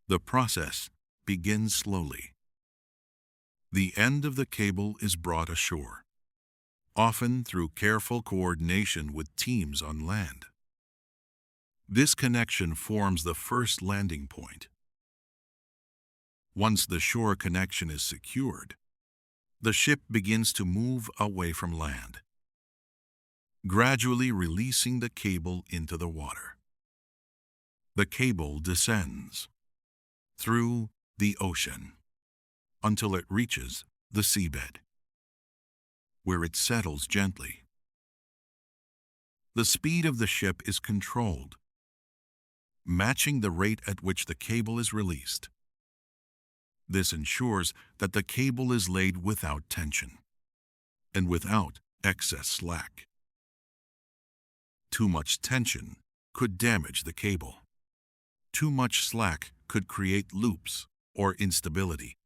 the process begins slowly. The end of the cable is brought ashore, often through careful coordination with teams on land. This connection forms the first landing point. Once the shore connection is secured, the ship begins to move away from land, gradually releasing the cable into the water. The cable descends through the ocean until it reaches the seabed, where it settles gently. The speed of the ship is controlled, matching the rate at which the cable is released. This ensures that the cable is laid without tension and without excess slack. Too much tension could damage the cable. Too much slack could create loops or instability.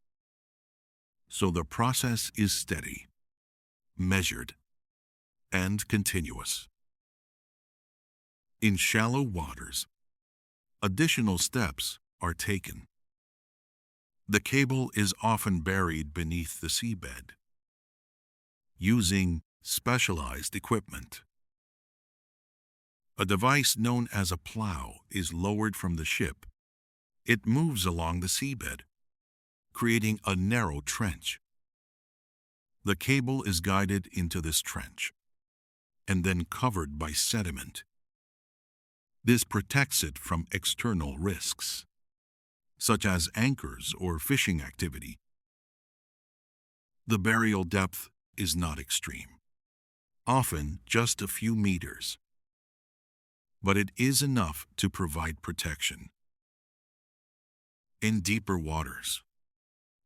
So the process is steady, measured, and continuous. In shallow waters, additional steps are taken. The cable is often buried beneath the seabed, using specialized equipment. A device known as a plow is lowered from the ship. It moves along the seabed, creating a narrow trench. The cable is guided into this trench and then covered by sediment. This protects it from external risks, such as anchors or fishing activity. The burial depth is not extreme, often just a few meters, but it is enough to provide protection. In deeper waters,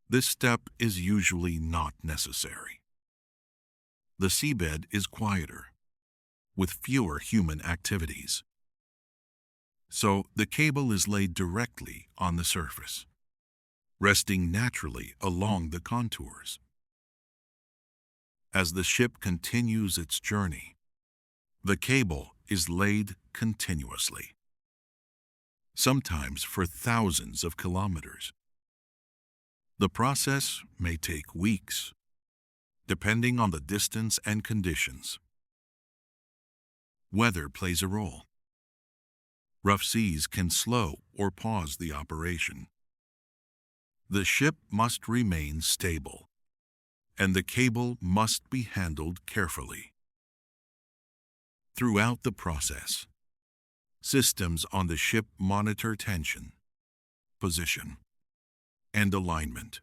this step is usually not necessary. The seabed is quieter, with fewer human activities. So the cable is laid directly on the surface, resting naturally along the contours. As the ship continues its journey, the cable is laid continuously, sometimes for thousands of kilometers. The process may take weeks, depending on the distance and conditions. Weather plays a role. Rough seas can slow or pause the operation. The ship must remain stable, and the cable must be handled carefully. Throughout the process, systems on the ship monitor tension, position, and alignment,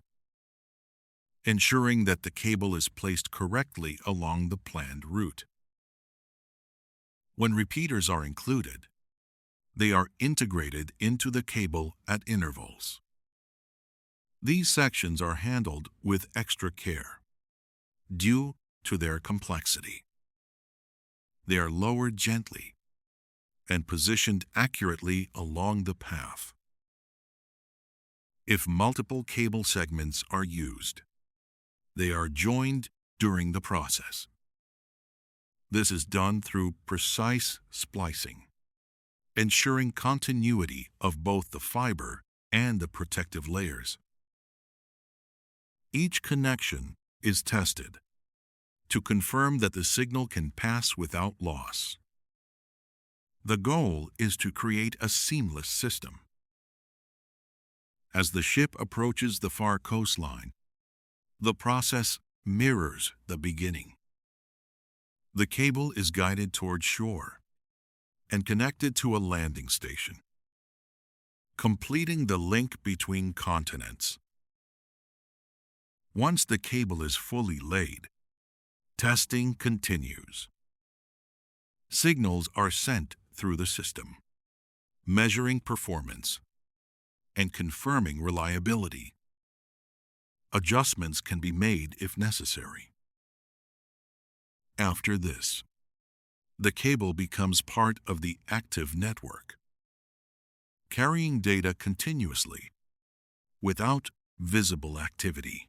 ensuring that the cable is placed correctly along the planned route. When repeaters are included, they are integrated into the cable at intervals. These sections are handled with extra care, due to their complexity. They are lowered gently and positioned accurately along the path. If multiple cable segments are used, they are joined during the process. This is done through precise splicing, ensuring continuity of both the fiber and the protective layers. Each connection is tested to confirm that the signal can pass without loss. The goal is to create a seamless system. As the ship approaches the far coastline, the process mirrors the beginning. The cable is guided toward shore and connected to a landing station, completing the link between continents. Once the cable is fully laid, testing continues. Signals are sent through the system, measuring performance and confirming reliability. Adjustments can be made if necessary. After this, the cable becomes part of the active network, carrying data continuously without visible activity.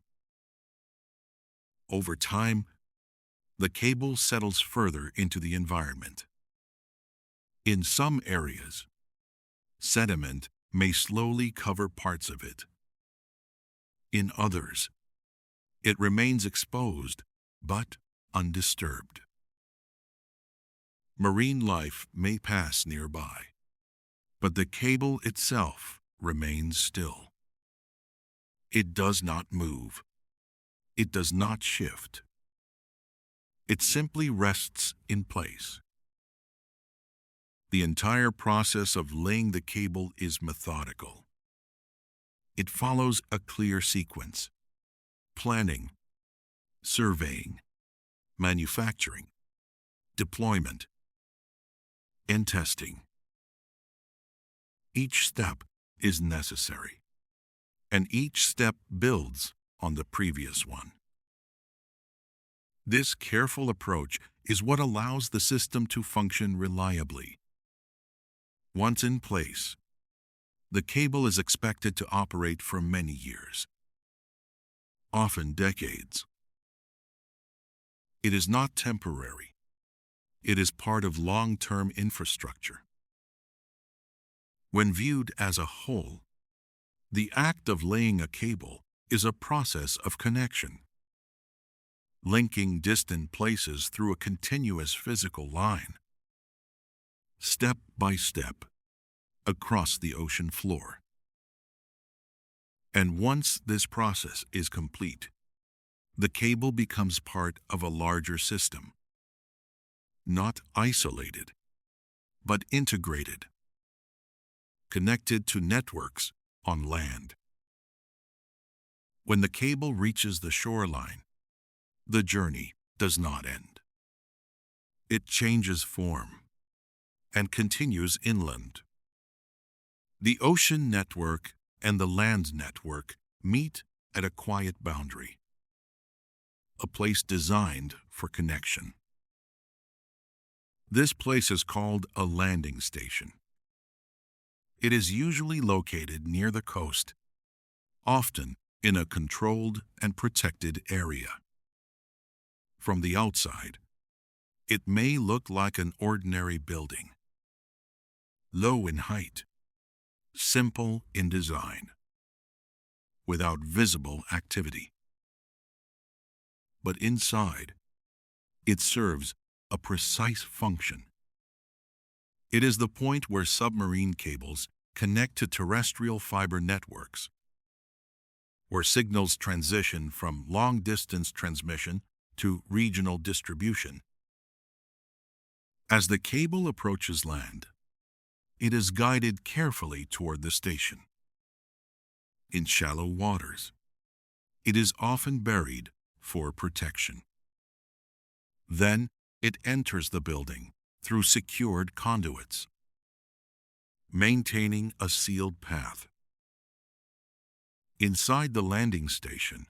Over time, the cable settles further into the environment. In some areas, sediment may slowly cover parts of it. In others, it remains exposed but undisturbed. Marine life may pass nearby, but the cable itself remains still. It does not move. It does not shift. It simply rests in place. The entire process of laying the cable is methodical. It follows a clear sequence: planning, surveying, manufacturing, deployment, and testing. Each step is necessary, and each step builds on the previous one. This careful approach is what allows the system to function reliably. Once in place, the cable is expected to operate for many years, often decades. It is not temporary. It is part of long-term infrastructure. When viewed as a whole, the act of laying a cable is a process of connection, linking distant places through a continuous physical line, step by step, across the ocean floor. And once this process is complete, the cable becomes part of a larger system, not isolated, but integrated, connected to networks on land. When the cable reaches the shoreline, the journey does not end. It changes form and continues inland. The ocean network and the land network meet at a quiet boundary, a place designed for connection. This place is called a landing station. It is usually located near the coast, often in a controlled and protected area. From the outside, it may look like an ordinary building, low in height, simple in design, without visible activity. But inside, it serves a precise function. It is the point where submarine cables connect to terrestrial fiber networks, where signals transition from long-distance transmission to regional distribution. As the cable approaches land, it is guided carefully toward the station. In shallow waters, it is often buried for protection. Then it enters the building through secured conduits, maintaining a sealed path. Inside the landing station,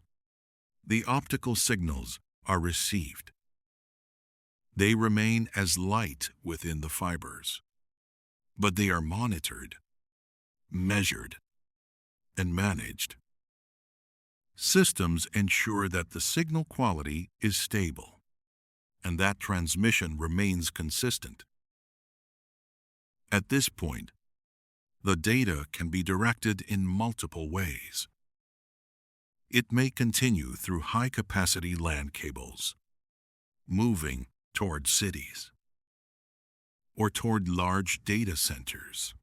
the optical signals are received. They remain as light within the fibers, but they are monitored, measured, and managed. Systems ensure that the signal quality is stable and that transmission remains consistent. At this point, the data can be directed in multiple ways. It may continue through high-capacity land cables, moving toward cities or toward large data centers.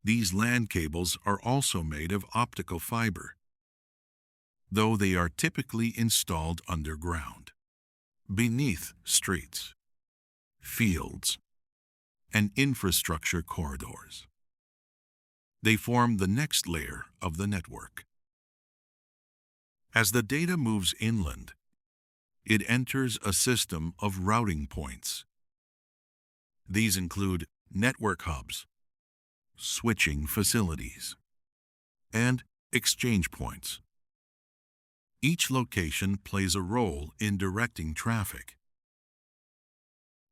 These LAN cables are also made of optical fiber, though they are typically installed underground, beneath streets, fields, and infrastructure corridors. They form the next layer of the network. As the data moves inland, it enters a system of routing points. These include network hubs, switching facilities, and exchange points. Each location plays a role in directing traffic.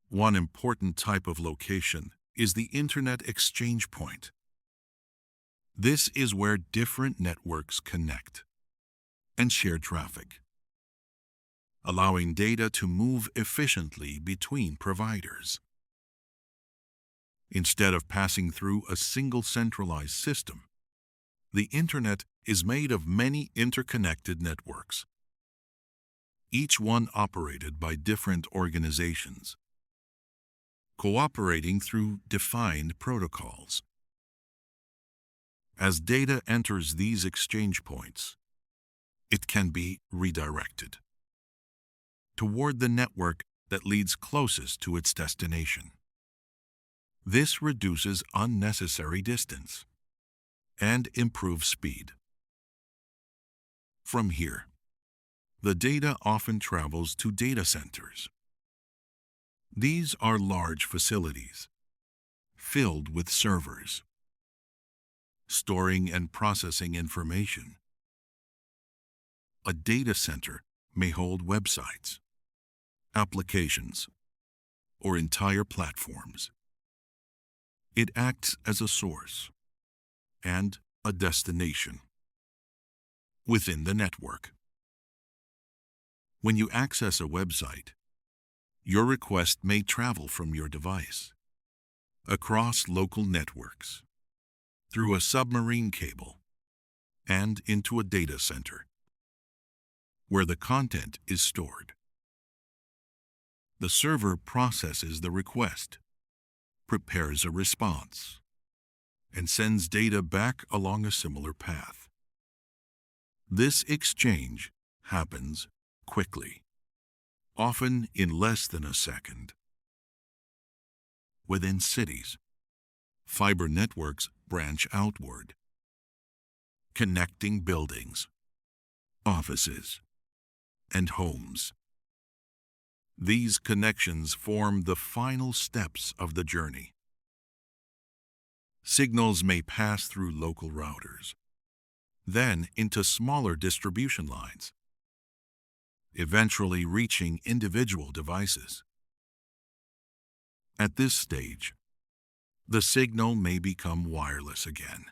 One important type of location is the Internet exchange point. This is where different networks connect and share traffic, allowing data to move efficiently between providers. Instead of passing through a single centralized system, the Internet is made of many interconnected networks, each one operated by different organizations, cooperating through defined protocols. As data enters these exchange points, it can be redirected toward the network that leads closest to its destination. This reduces unnecessary distance and improves speed. From here, the data often travels to data centers. These are large facilities filled with servers, storing and processing information. A data center may hold websites, applications, or entire platforms. It acts as a source and a destination within the network. When you access a website, your request may travel from your device across local networks, through a submarine cable, and into a data center, where the content is stored. The server processes the request, prepares a response, and sends data back along a similar path. This exchange happens quickly, often in less than a second. Within cities, fiber networks branch outward, connecting buildings, offices, and homes. These connections form the final steps of the journey. Signals may pass through local routers, then into smaller distribution lines, eventually reaching individual devices. At this stage, the signal may become wireless again,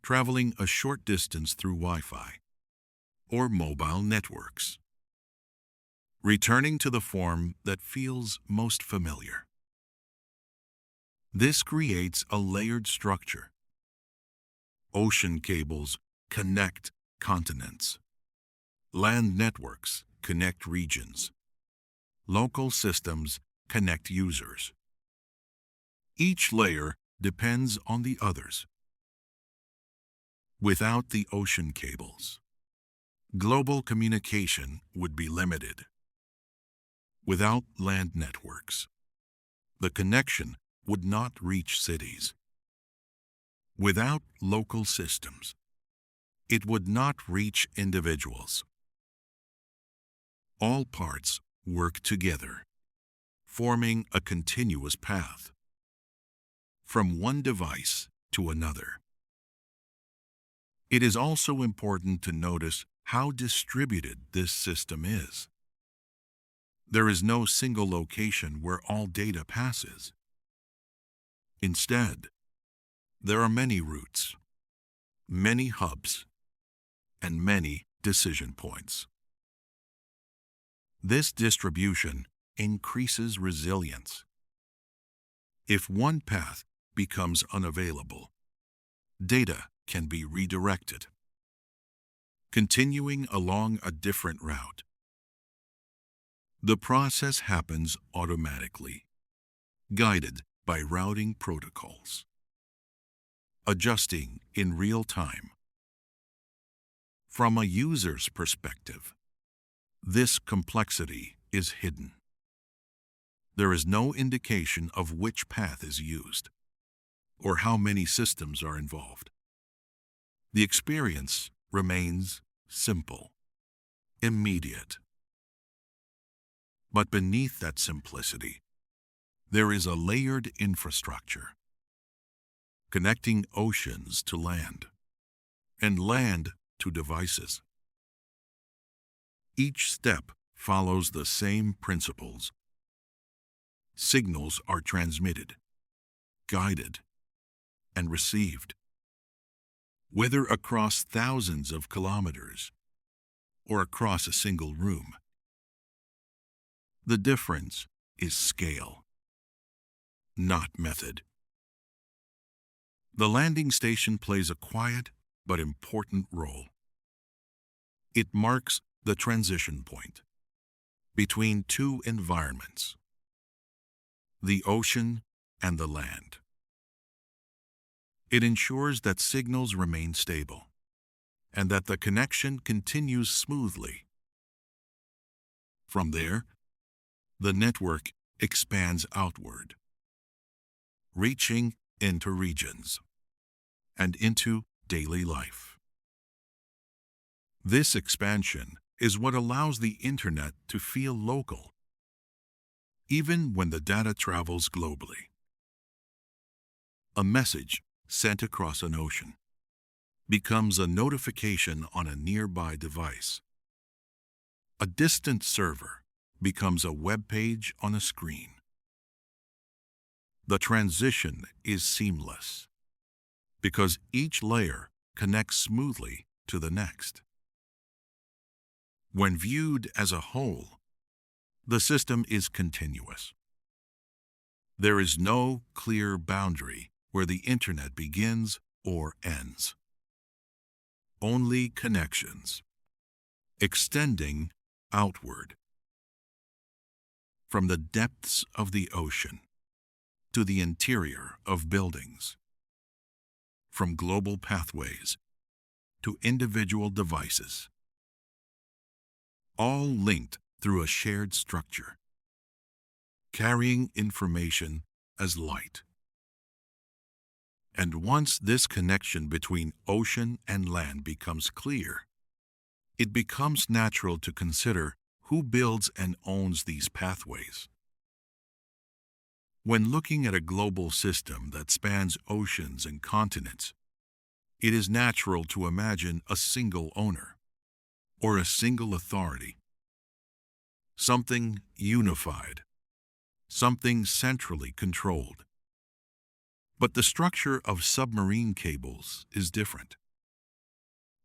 traveling a short distance through Wi-Fi or mobile networks, returning to the form that feels most familiar. This creates a layered structure. Ocean cables connect continents. Land networks connect regions. Local systems connect users. Each layer depends on the others. Without the ocean cables, global communication would be limited. Without land networks, the connection would not reach cities. Without local systems, it would not reach individuals. All parts work together, forming a continuous path from one device to another. It is also important to notice how distributed this system is. There is no single location where all data passes. Instead, there are many routes, many hubs, and many decision points. This distribution increases resilience. If one path becomes unavailable, data can be redirected, continuing along a different route. The process happens automatically, guided by routing protocols, adjusting in real time. From a user's perspective, this complexity is hidden. There is no indication of which path is used or how many systems are involved. The experience remains simple, immediate. But beneath that simplicity, there is a layered infrastructure, connecting oceans to land and land to devices. Each step follows the same principles. Signals are transmitted, guided, and received, whether across thousands of kilometers or across a single room. The difference is scale, not method. The landing station plays a quiet but important role. It marks the transition point between two environments, the ocean and the land. It ensures that signals remain stable and that the connection continues smoothly. From there, the network expands outward, reaching into regions and into daily life. This expansion is what allows the Internet to feel local, even when the data travels globally. A message sent across an ocean becomes a notification on a nearby device. A distant server becomes a web page on a screen. The transition is seamless because each layer connects smoothly to the next. When viewed as a whole, the system is continuous. There is no clear boundary where the Internet begins or ends. Only connections, extending outward. From the depths of the ocean to the interior of buildings. From global pathways to individual devices. All linked through a shared structure, carrying information as light. And once this connection between ocean and land becomes clear, it becomes natural to consider who builds and owns these pathways. When looking at a global system that spans oceans and continents, it is natural to imagine a single owner or a single authority. Something unified, something centrally controlled. But the structure of submarine cables is different.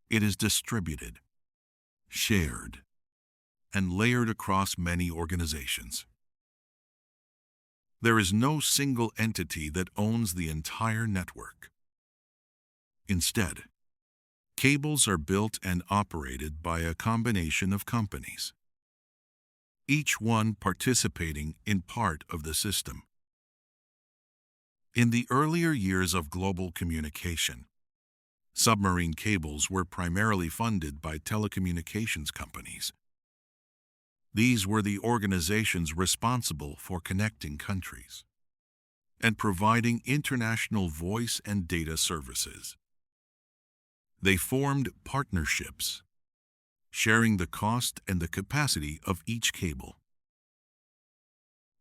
It is distributed, shared, and layered across many organizations. There is no single entity that owns the entire network. Instead, cables are built and operated by a combination of companies, each one participating in part of the system. In the earlier years of global communication, submarine cables were primarily funded by telecommunications companies. These were the organizations responsible for connecting countries and providing international voice and data services. They formed partnerships, sharing the cost and the capacity of each cable.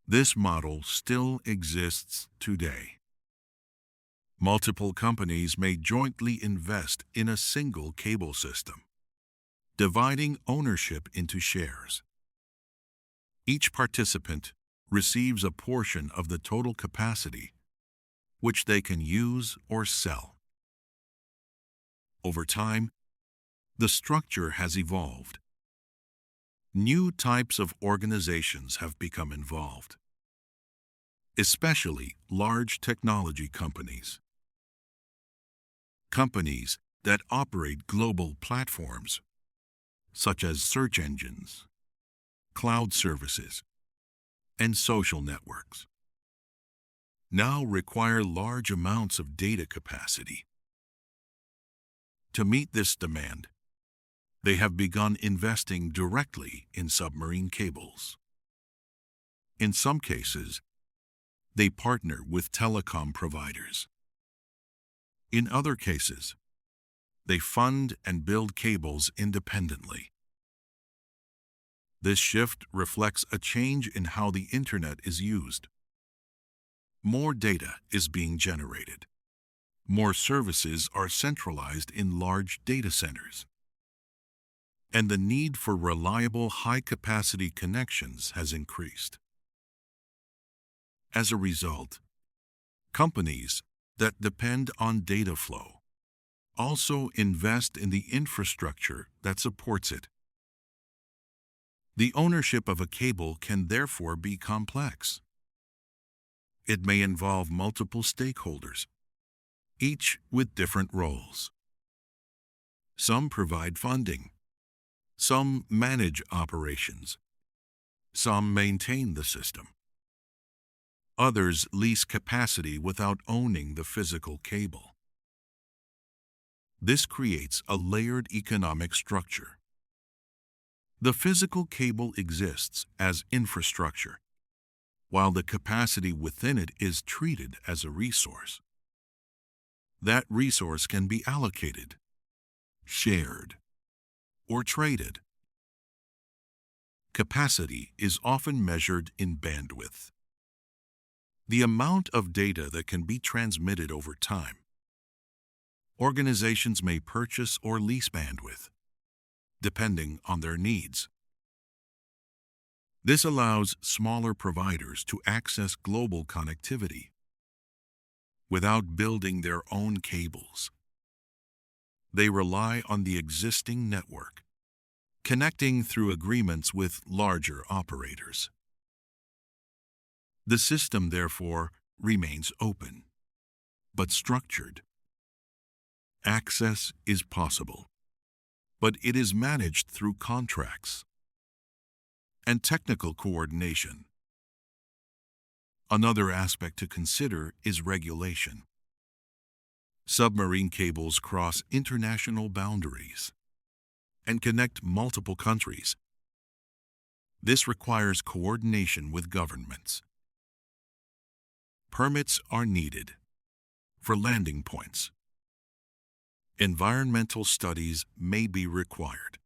This model still exists today. Multiple companies may jointly invest in a single cable system, dividing ownership into shares. Each participant receives a portion of the total capacity, which they can use or sell. Over time, the structure has evolved. New types of organizations have become involved, especially large technology companies. Companies that operate global platforms, such as search engines, cloud services, and social networks now require large amounts of data capacity. To meet this demand, they have begun investing directly in submarine cables. In some cases, they partner with telecom providers. In other cases, they fund and build cables independently. This shift reflects a change in how the Internet is used. More data is being generated. More services are centralized in large data centers. And the need for reliable, high-capacity connections has increased. As a result, companies that depend on data flow also invest in the infrastructure that supports it. The ownership of a cable can therefore be complex. It may involve multiple stakeholders, each with different roles. Some provide funding. Some manage operations. Some maintain the system. Others lease capacity without owning the physical cable. This creates a layered economic structure. The physical cable exists as infrastructure, while the capacity within it is treated as a resource. That resource can be allocated, shared, or traded. Capacity is often measured in bandwidth, the amount of data that can be transmitted over time. Organizations may purchase or lease bandwidth, depending on their needs. This allows smaller providers to access global connectivity without building their own cables. They rely on the existing network, connecting through agreements with larger operators. The system, therefore, remains open, but structured. Access is possible, but it is managed through contracts and technical coordination. Another aspect to consider is regulation. Submarine cables cross international boundaries and connect multiple countries. This requires coordination with governments. Permits are needed for landing points. Environmental studies may be required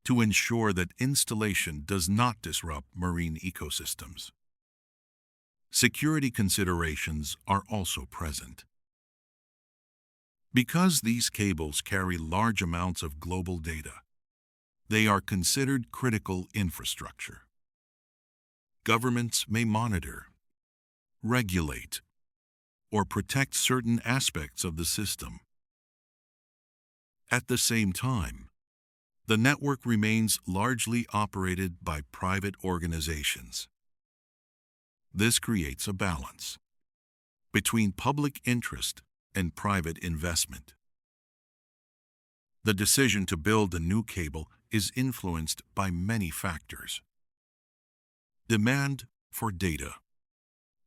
to ensure that installation does not disrupt marine ecosystems. Security considerations are also present. Because these cables carry large amounts of global data, they are considered critical infrastructure. Governments may monitor, regulate, or protect certain aspects of the system. At the same time, the network remains largely operated by private organizations. This creates a balance between public interest and private investment. The decision to build a new cable is influenced by many factors. Demand for data,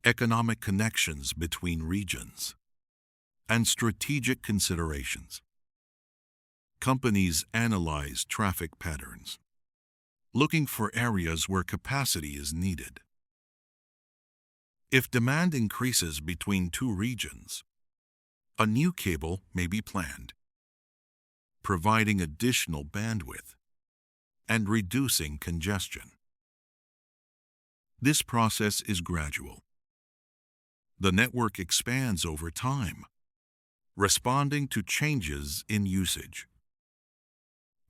economic connections between regions, and strategic considerations. Companies analyze traffic patterns, looking for areas where capacity is needed. If demand increases between two regions, a new cable may be planned, providing additional bandwidth and reducing congestion. This process is gradual. The network expands over time, responding to changes in usage.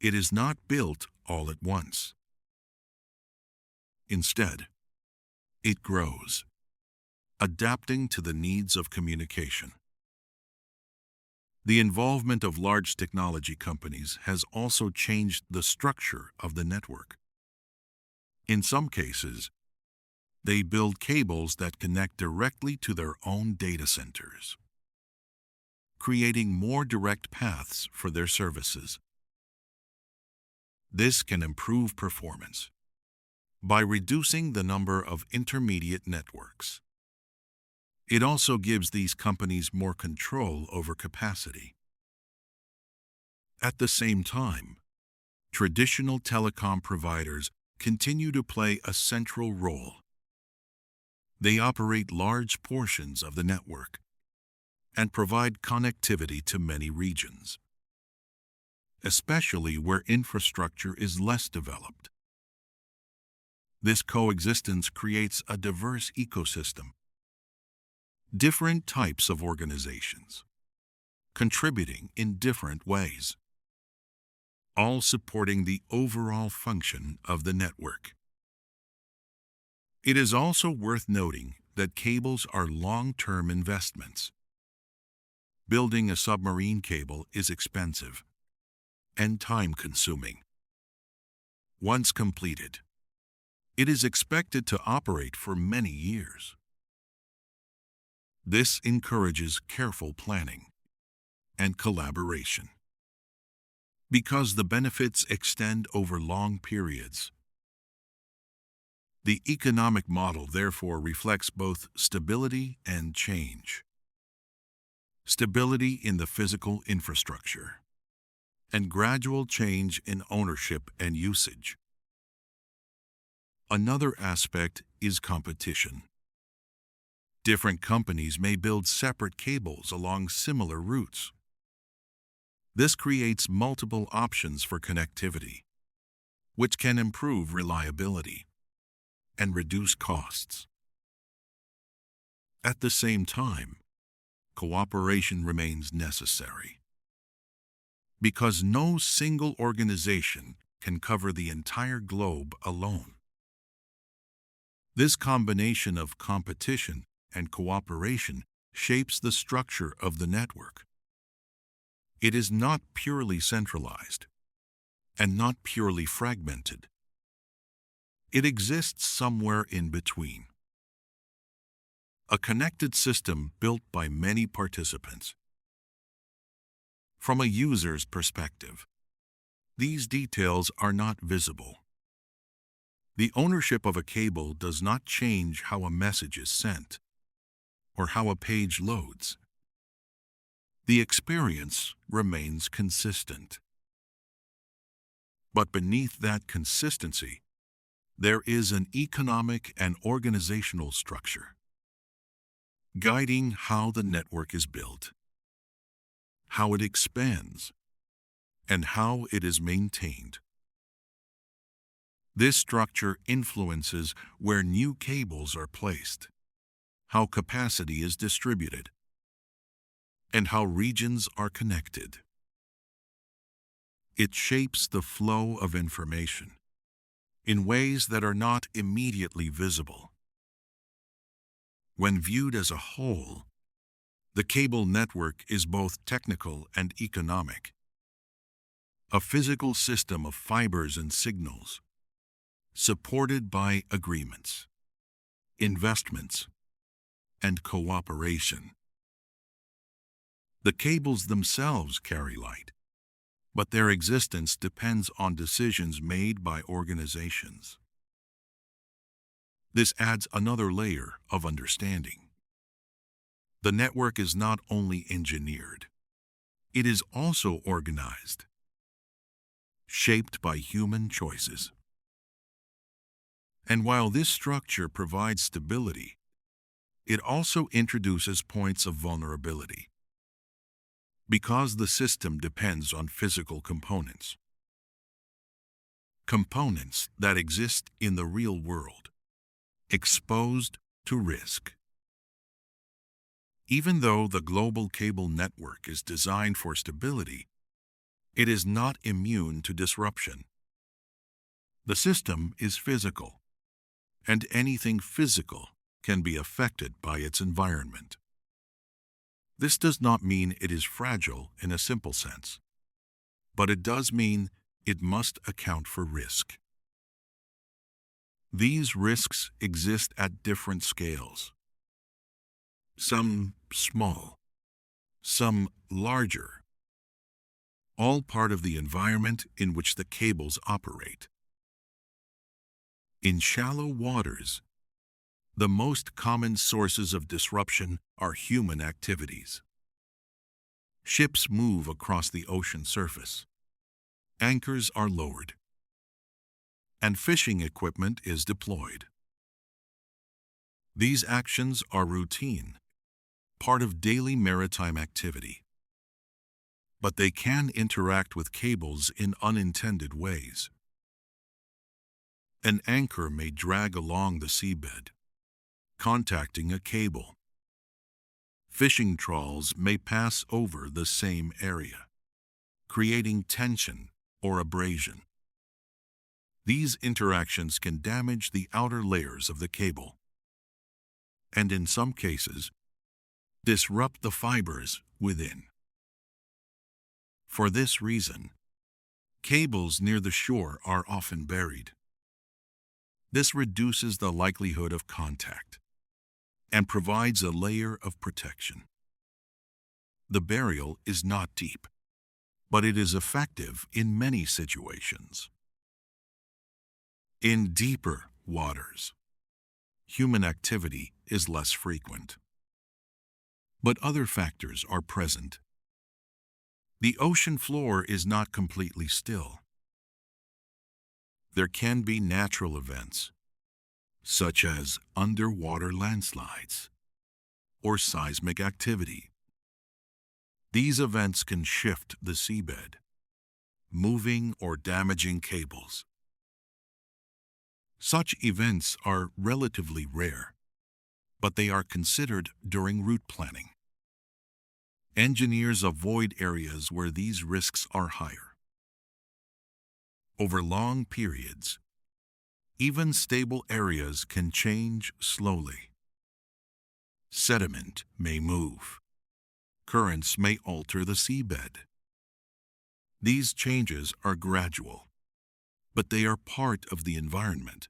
It is not built all at once. Instead, it grows, adapting to the needs of communication. The involvement of large technology companies has also changed the structure of the network. In some cases, they build cables that connect directly to their own data centers, creating more direct paths for their services. This can improve performance, by reducing the number of intermediate networks. It also gives these companies more control over capacity. At the same time, traditional telecom providers continue to play a central role. They operate large portions of the network and provide connectivity to many regions, especially where infrastructure is less developed. This coexistence creates a diverse ecosystem, different types of organizations, contributing in different ways, all supporting the overall function of the network. It is also worth noting that cables are long-term investments. Building a submarine cable is expensive and time-consuming. Once completed, it is expected to operate for many years. This encourages careful planning and collaboration. Because the benefits extend over long periods, the economic model therefore reflects both stability and change. Stability in the physical infrastructure, and gradual change in ownership and usage. Another aspect is competition. Different companies may build separate cables along similar routes. This creates multiple options for connectivity, which can improve reliability and reduce costs. At the same time, cooperation remains necessary, because no single organization can cover the entire globe alone. This combination of competition and cooperation shapes the structure of the network. It is not purely centralized and not purely fragmented. It exists somewhere in between. A connected system built by many participants. From a user's perspective, these details are not visible. The ownership of a cable does not change how a message is sent or how a page loads. The experience remains consistent. But beneath that consistency, there is an economic and organizational structure guiding how the network is built, how it expands, and how it is maintained. This structure influences where new cables are placed, how capacity is distributed, and how regions are connected. It shapes the flow of information in ways that are not immediately visible. When viewed as a whole, the cable network is both technical and economic. A physical system of fibers and signals, supported by agreements, investments, and cooperation. The cables themselves carry light, but their existence depends on decisions made by organizations. This adds another layer of understanding. The network is not only engineered, it is also organized, shaped by human choices. And while this structure provides stability, it also introduces points of vulnerability. Because the system depends on physical components. Components that exist in the real world, exposed to risk. Even though the global cable network is designed for stability, it is not immune to disruption. The system is physical, and anything physical can be affected by its environment. This does not mean it is fragile in a simple sense, but it does mean it must account for risk. These risks exist at different scales. Some small, some larger, all part of the environment in which the cables operate. In shallow waters, the most common sources of disruption are human activities. Ships move across the ocean surface. Anchors are lowered, and fishing equipment is deployed. These actions are routine, part of daily maritime activity. But they can interact with cables in unintended ways. An anchor may drag along the seabed, contacting a cable. Fishing trawls may pass over the same area, creating tension or abrasion. These interactions can damage the outer layers of the cable, and in some cases, disrupt the fibers within. For this reason, cables near the shore are often buried. This reduces the likelihood of contact and provides a layer of protection. The burial is not deep, but it is effective in many situations. In deeper waters, human activity is less frequent, but other factors are present. The ocean floor is not completely still. There can be natural events, such as underwater landslides or seismic activity. These events can shift the seabed, moving or damaging cables. Such events are relatively rare, but they are considered during route planning. Engineers avoid areas where these risks are higher. Over long periods, even stable areas can change slowly. Sediment may move. Currents may alter the seabed. These changes are gradual, but they are part of the environment.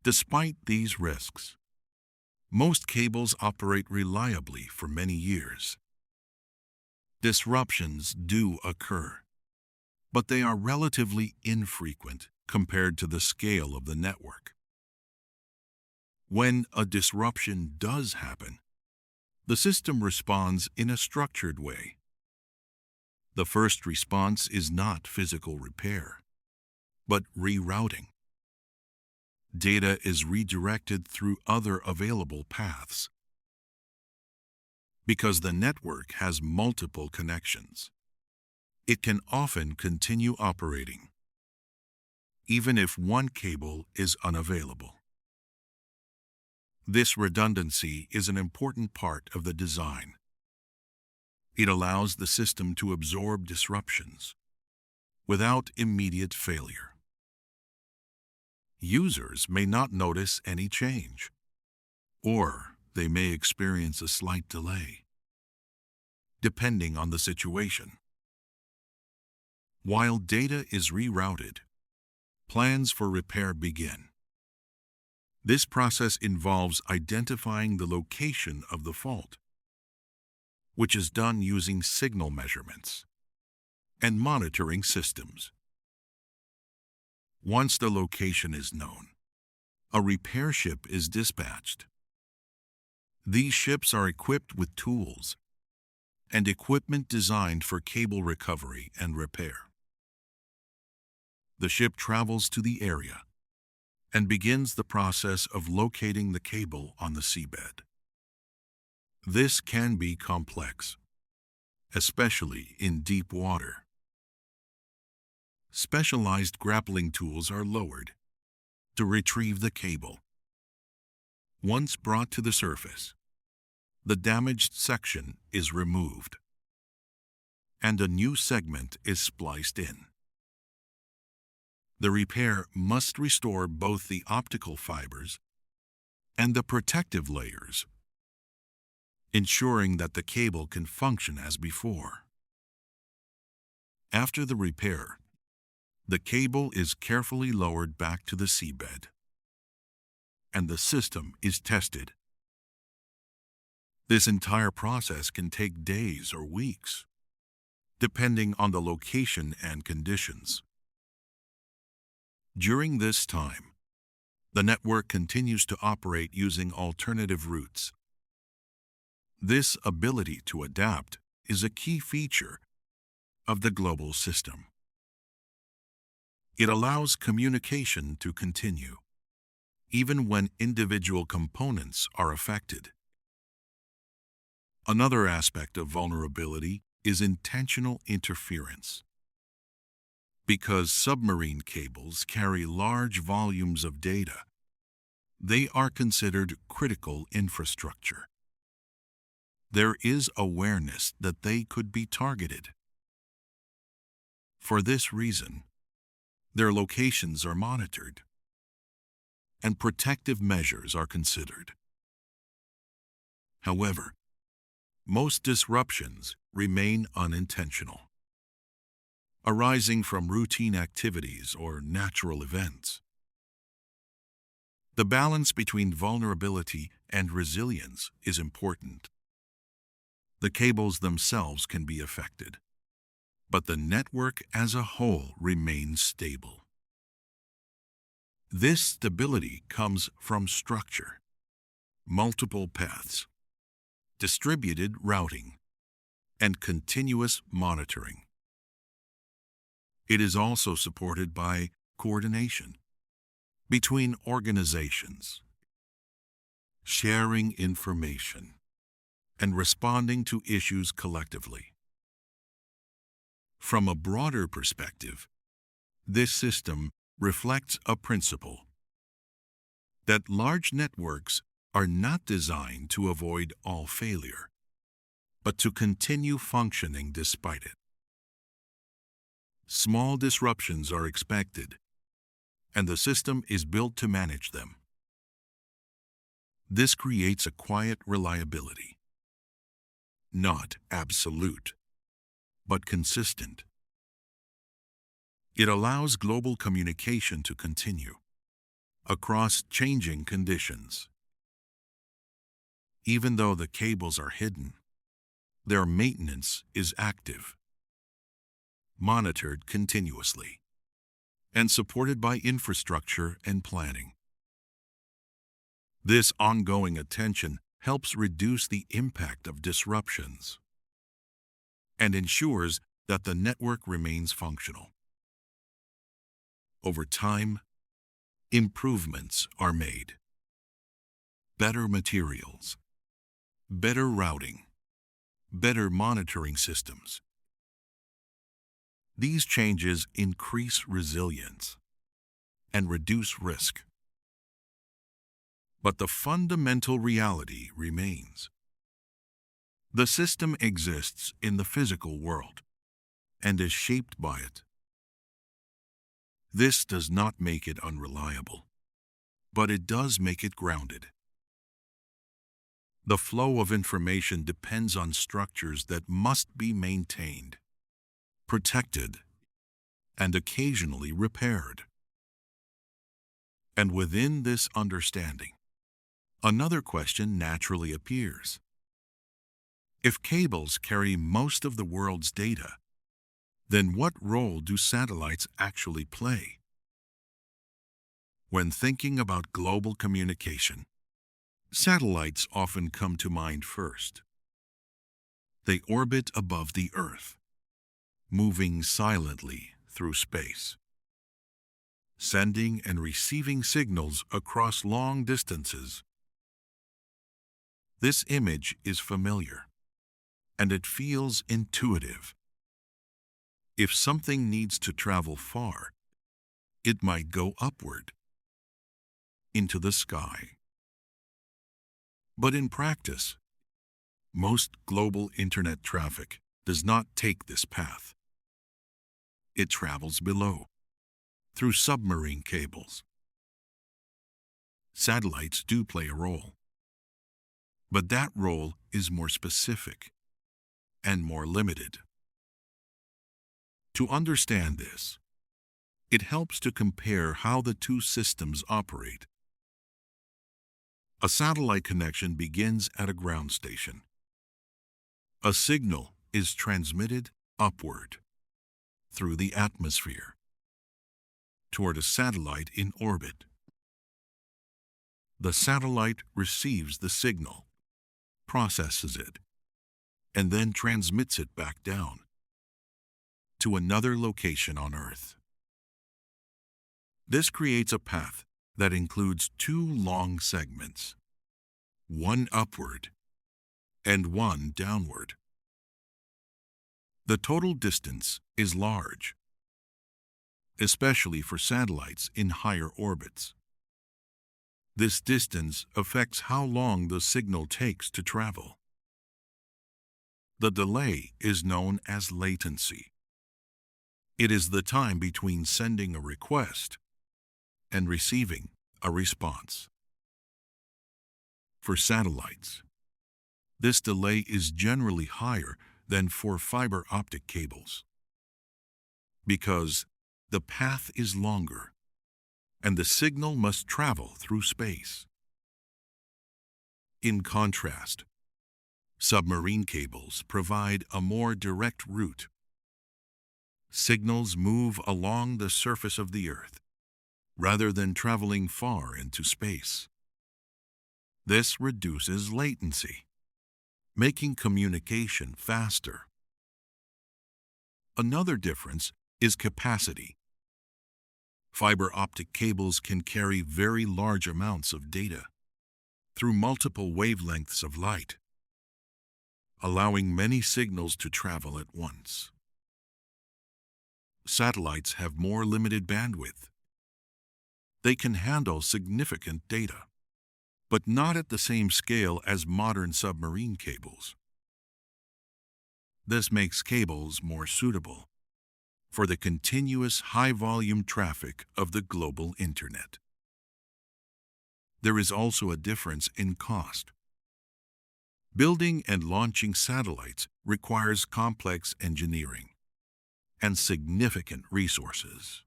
Despite these risks, most cables operate reliably for many years. Disruptions do occur, but they are relatively infrequent compared to the scale of the network. When a disruption does happen, the system responds in a structured way. The first response is not physical repair, but rerouting. Data is redirected through other available paths. Because the network has multiple connections, it can often continue operating, even if one cable is unavailable. This redundancy is an important part of the design. It allows the system to absorb disruptions without immediate failure. Users may not notice any change, or they may experience a slight delay, depending on the situation. While data is rerouted, plans for repair begin. This process involves identifying the location of the fault, which is done using signal measurements and monitoring systems. Once the location is known, a repair ship is dispatched. These ships are equipped with tools and equipment designed for cable recovery and repair. The ship travels to the area and begins the process of locating the cable on the seabed. This can be complex, especially in deep water. Specialized grappling tools are lowered to retrieve the cable. Once brought to the surface, the damaged section is removed, and a new segment is spliced in. The repair must restore both the optical fibers and the protective layers, ensuring that the cable can function as before. After the repair, the cable is carefully lowered back to the seabed, and the system is tested. This entire process can take days or weeks, depending on the location and conditions. During this time, the network continues to operate using alternative routes. This ability to adapt is a key feature of the global system. It allows communication to continue, even when individual components are affected. Another aspect of vulnerability is intentional interference. Because submarine cables carry large volumes of data, they are considered critical infrastructure. There is awareness that they could be targeted. For this reason, their locations are monitored, and protective measures are considered. However, most disruptions remain unintentional, arising from routine activities or natural events. The balance between vulnerability and resilience is important. The cables themselves can be affected, but the network as a whole remains stable. This stability comes from structure, multiple paths, distributed routing, and continuous monitoring. It is also supported by coordination between organizations, sharing information, and responding to issues collectively. From a broader perspective, this system reflects a principle that large networks are not designed to avoid all failure, but to continue functioning despite it. Small disruptions are expected, and the system is built to manage them. This creates a quiet reliability, not absolute, but consistent. It allows global communication to continue across changing conditions. Even though the cables are hidden, their maintenance is active, monitored continuously, and supported by infrastructure and planning. This ongoing attention helps reduce the impact of disruptions and ensures that the network remains functional. Over time, improvements are made. Better materials, better routing, better monitoring systems. These changes increase resilience and reduce risk. But the fundamental reality remains. The system exists in the physical world and is shaped by it. This does not make it unreliable, but it does make it grounded. The flow of information depends on structures that must be maintained, protected, and occasionally repaired. And within this understanding, another question naturally appears. If cables carry most of the world's data, then what role do satellites actually play? When thinking about global communication, satellites often come to mind first. They orbit above the Earth, moving silently through space, sending and receiving signals across long distances. This image is familiar, and it feels intuitive. If something needs to travel far, it might go upward, into the sky. But in practice, most global internet traffic does not take this path. It travels below, through submarine cables. Satellites do play a role, but that role is more specific and more limited. To understand this, it helps to compare how the two systems operate. A satellite connection begins at a ground station. A signal is transmitted upward through the atmosphere. toward a satellite in orbit. The satellite receives the signal, processes it, and then transmits it back down to another location on Earth. This creates a path that includes two long segments, one upward and one downward. The total distance is large, especially for satellites in higher orbits. This distance affects how long the signal takes to travel. The delay is known as latency. It is the time between sending a request and receiving a response. For satellites, this delay is generally higher than for fiber optic cables because the path is longer and the signal must travel through space. In contrast, submarine cables provide a more direct route. Signals move along the surface of the Earth rather than traveling far into space. This reduces latency, making communication faster. Another difference is capacity. Fiber optic cables can carry very large amounts of data through multiple wavelengths of light, allowing many signals to travel at once. Satellites have more limited bandwidth. They can handle significant data, but not at the same scale as modern submarine cables. This makes cables more suitable for the continuous high-volume traffic of the global Internet. There is also a difference in cost. Building and launching satellites requires complex engineering and significant resources.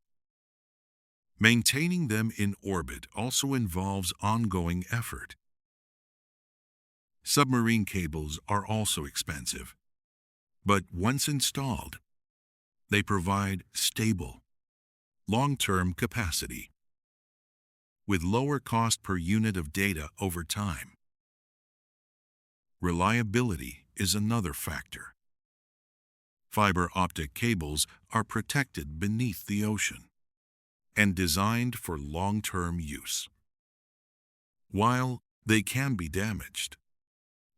Maintaining them in orbit also involves ongoing effort. Submarine cables are also expensive, but once installed, they provide stable, long-term capacity with lower cost per unit of data over time. Reliability is another factor. Fiber optic cables are protected beneath the ocean and designed for long-term use. While they can be damaged,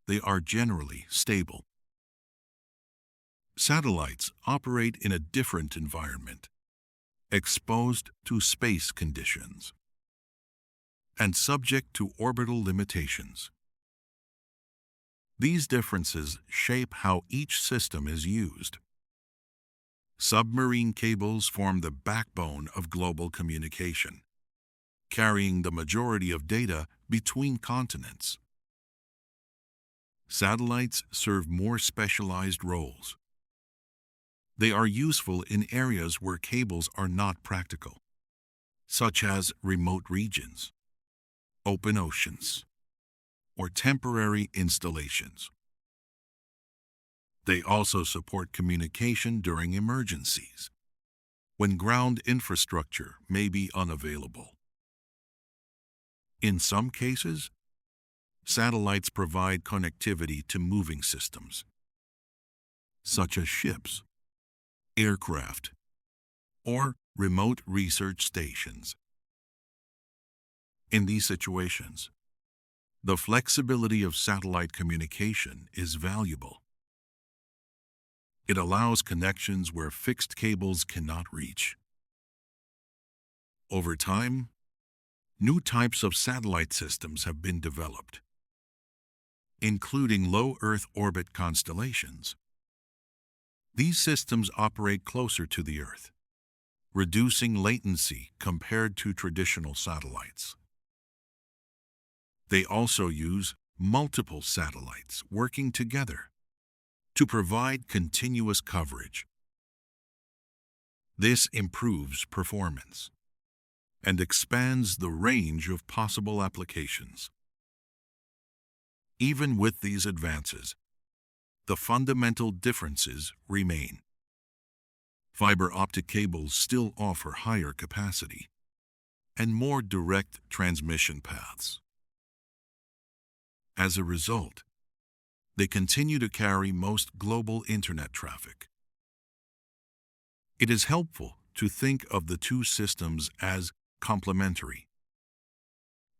they are generally stable. Satellites operate in a different environment, exposed to space conditions and subject to orbital limitations. These differences shape how each system is used. Submarine cables form the backbone of global communication, carrying the majority of data between continents. Satellites serve more specialized roles. They are useful in areas where cables are not practical, such as remote regions, open oceans, or temporary installations. They also support communication during emergencies, when ground infrastructure may be unavailable. In some cases, satellites provide connectivity to moving systems, such as ships, aircraft, or remote research stations. In these situations, the flexibility of satellite communication is valuable. It allows connections where fixed cables cannot reach. Over time, new types of satellite systems have been developed, including low Earth orbit constellations. These systems operate closer to the Earth, reducing latency compared to traditional satellites. They also use multiple satellites working together to provide continuous coverage. This improves performance and expands the range of possible applications. Even with these advances, the fundamental differences remain. Fiber optic cables still offer higher capacity and more direct transmission paths. As a result, they continue to carry most global internet traffic. It is helpful to think of the two systems as complementary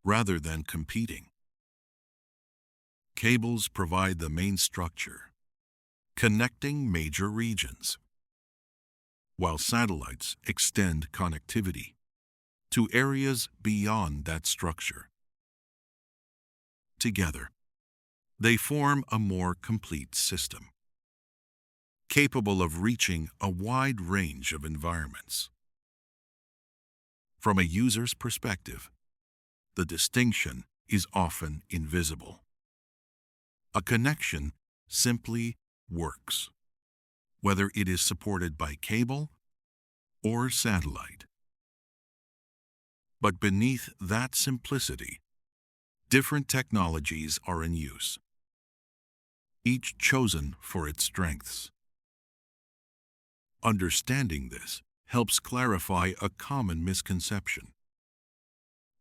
rather than competing. Cables provide the main structure, connecting major regions, while satellites extend connectivity to areas beyond that structure. Together, they form a more complete system, capable of reaching a wide range of environments. From a user's perspective, the distinction is often invisible. A connection simply works, whether it is supported by cable or satellite. But beneath that simplicity, different technologies are in use, each chosen for its strengths. Understanding this helps clarify a common misconception.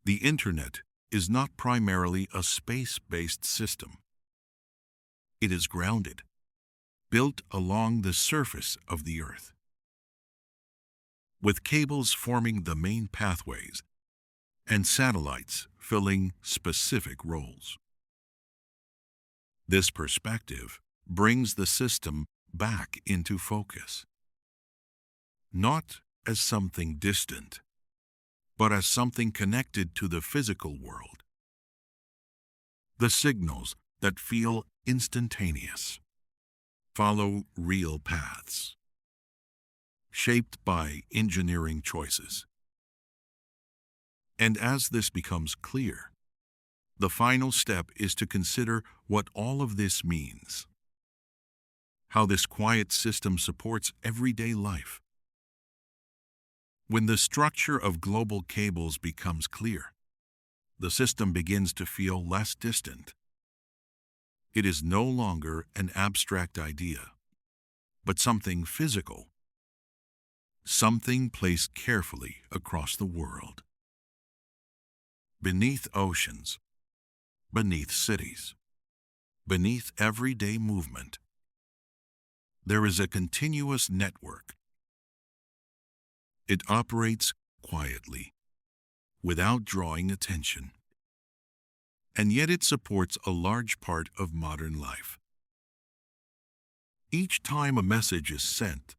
The Internet is not primarily a space-based system. It is grounded, built along the surface of the Earth, with cables forming the main pathways and satellites filling specific roles. This perspective brings the system back into focus, not as something distant, but as something connected to the physical world. The signals that feel instantaneous follow real paths, shaped by engineering choices. And as this becomes clear, the final step is to consider what all of this means, how this quiet system supports everyday life. When the structure of global cables becomes clear, the system begins to feel less distant. It is no longer an abstract idea, but something physical, something placed carefully across the world. Beneath oceans, beneath cities, beneath everyday movement, there is a continuous network. It operates quietly, without drawing attention, and yet it supports a large part of modern life. Each time a message is sent,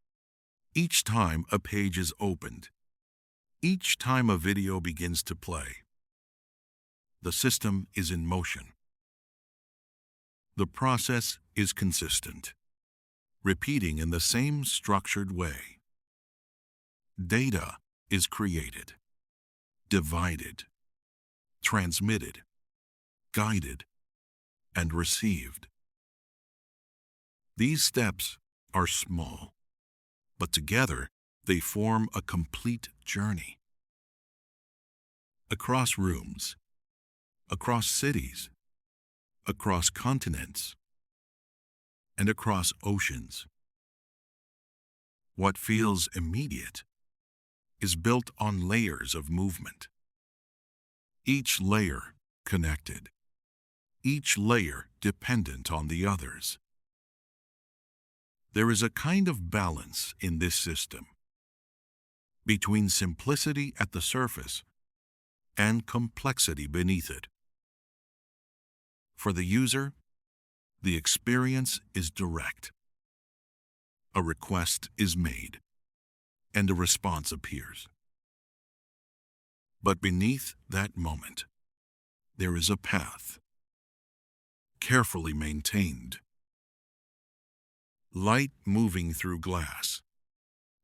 each time a page is opened, each time a video begins to play, the system is in motion. The process is consistent, repeating in the same structured way. Data is created, divided, transmitted, guided, and received. These steps are small, but together they form a complete journey. Across rooms, across cities, across continents, and across oceans. What feels immediate is built on layers of movement, each layer connected, each layer dependent on the others. There is a kind of balance in this system between simplicity at the surface and complexity beneath it. For the user, the experience is direct. A request is made, and a response appears. But beneath that moment, there is a path, carefully maintained. Light moving through glass,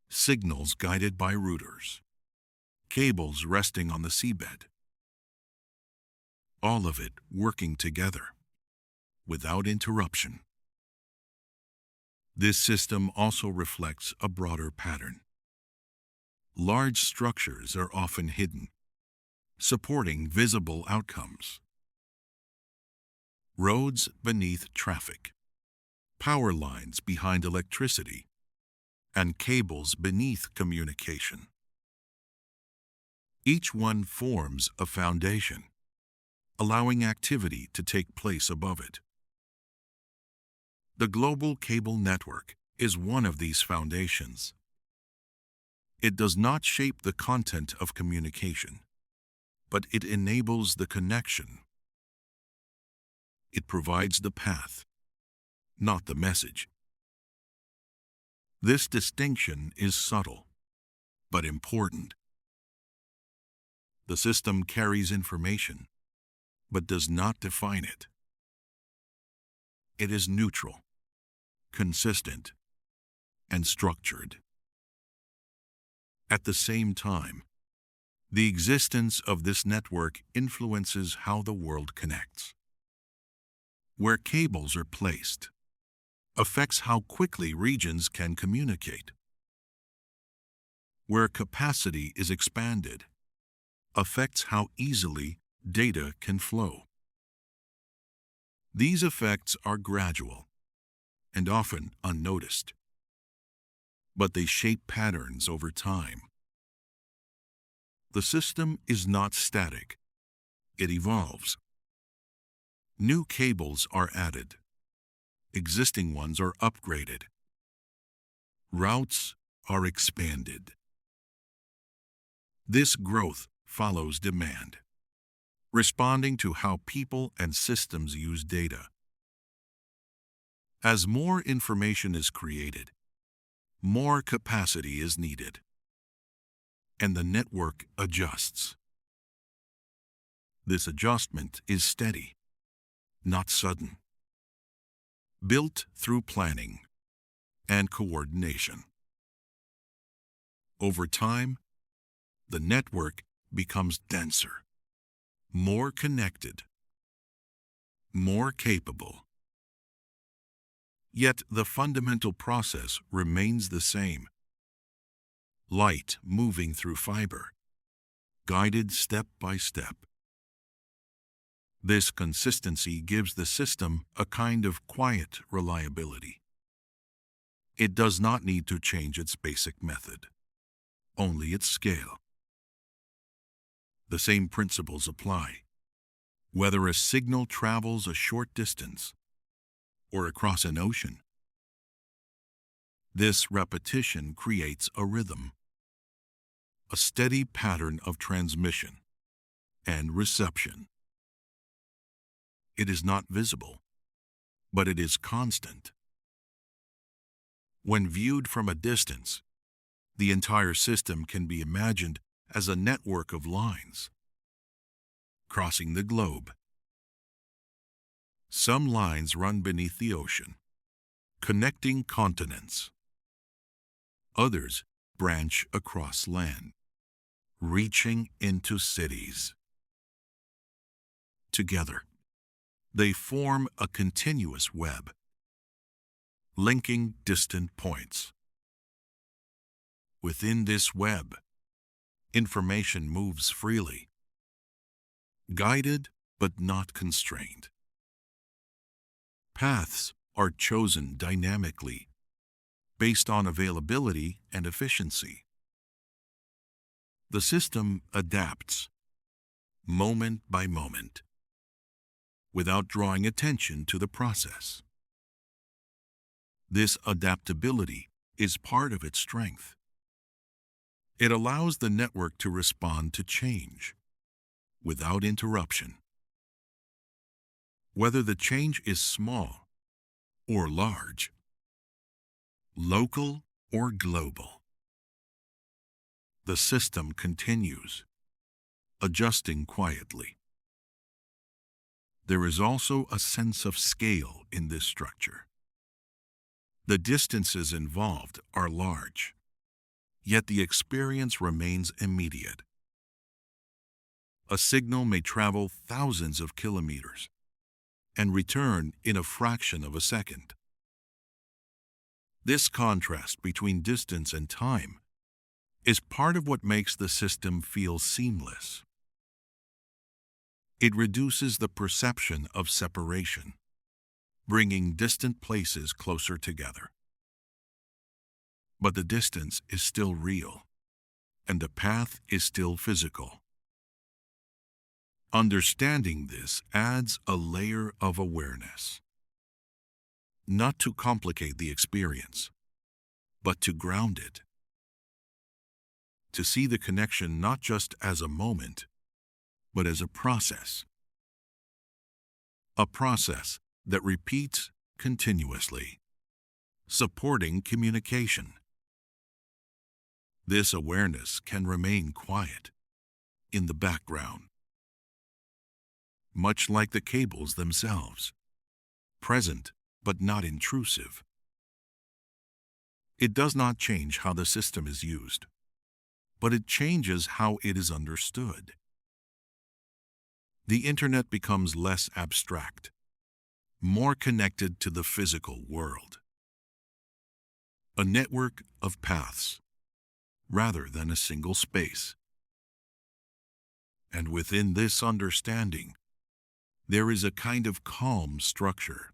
signals guided by routers, cables resting on the seabed. All of it working together, without interruption. This system also reflects a broader pattern. Large structures are often hidden, supporting visible outcomes. Roads beneath traffic, power lines behind electricity, and cables beneath communication. Each one forms a foundation, allowing activity to take place above it. The global cable network is one of these foundations. It does not shape the content of communication, but it enables the connection. It provides the path, not the message. This distinction is subtle, but important. The system carries information, but does not define it. It is neutral, consistent, and structured. At the same time, the existence of this network influences how the world connects. Where cables are placed affects how quickly regions can communicate. Where capacity is expanded affects how easily data can flow. These effects are gradual and often unnoticed, but they shape patterns over time. The system is not static. It evolves. New cables are added. Existing ones are upgraded. Routes are expanded. This growth follows demand, responding to how people and systems use data. As more information is created, more capacity is needed, and the network adjusts. This adjustment is steady, not sudden, built through planning and coordination. Over time, the network becomes denser, more connected, more capable. Yet the fundamental process remains the same. Light moving through fiber, guided step by step. This consistency gives the system a kind of quiet reliability. It does not need to change its basic method, only its scale. The same principles apply, whether a signal travels a short distance or across an ocean. This repetition creates a rhythm, a steady pattern of transmission and reception. It is not visible, but it is constant. When viewed from a distance, the entire system can be imagined as a network of lines crossing the globe. Some lines run beneath the ocean, connecting continents. Others branch across land, reaching into cities. Together, they form a continuous web, linking distant points. Within this web, information moves freely, guided but not constrained. Paths are chosen dynamically, based on availability and efficiency. The system adapts, moment by moment, without drawing attention to the process. This adaptability is part of its strength. It allows the network to respond to change without interruption. Whether the change is small or large, local or global, the system continues, adjusting quietly. There is also a sense of scale in this structure. The distances involved are large, yet the experience remains immediate. A signal may travel thousands of kilometers and return in a fraction of a second. This contrast between distance and time is part of what makes the system feel seamless. It reduces the perception of separation, bringing distant places closer together. but the distance is still real, and the path is still physical. Understanding this adds a layer of awareness, not to complicate the experience, but to ground it, to see the connection not just as a moment, but as a process that repeats continuously, supporting communication. This awareness can remain quiet, in the background, much like the cables themselves, present but not intrusive. It does not change how the system is used, but it changes how it is understood. The internet becomes less abstract, more connected to the physical world. A network of paths, rather than a single space. And within this understanding, there is a kind of calm structure.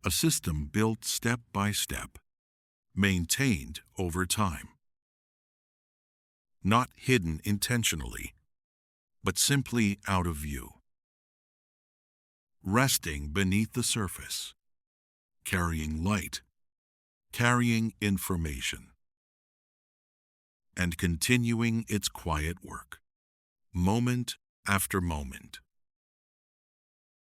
A system built step by step, maintained over time. Not hidden intentionally, but simply out of view. Resting beneath the surface, carrying light, carrying information, and continuing its quiet work, moment after moment.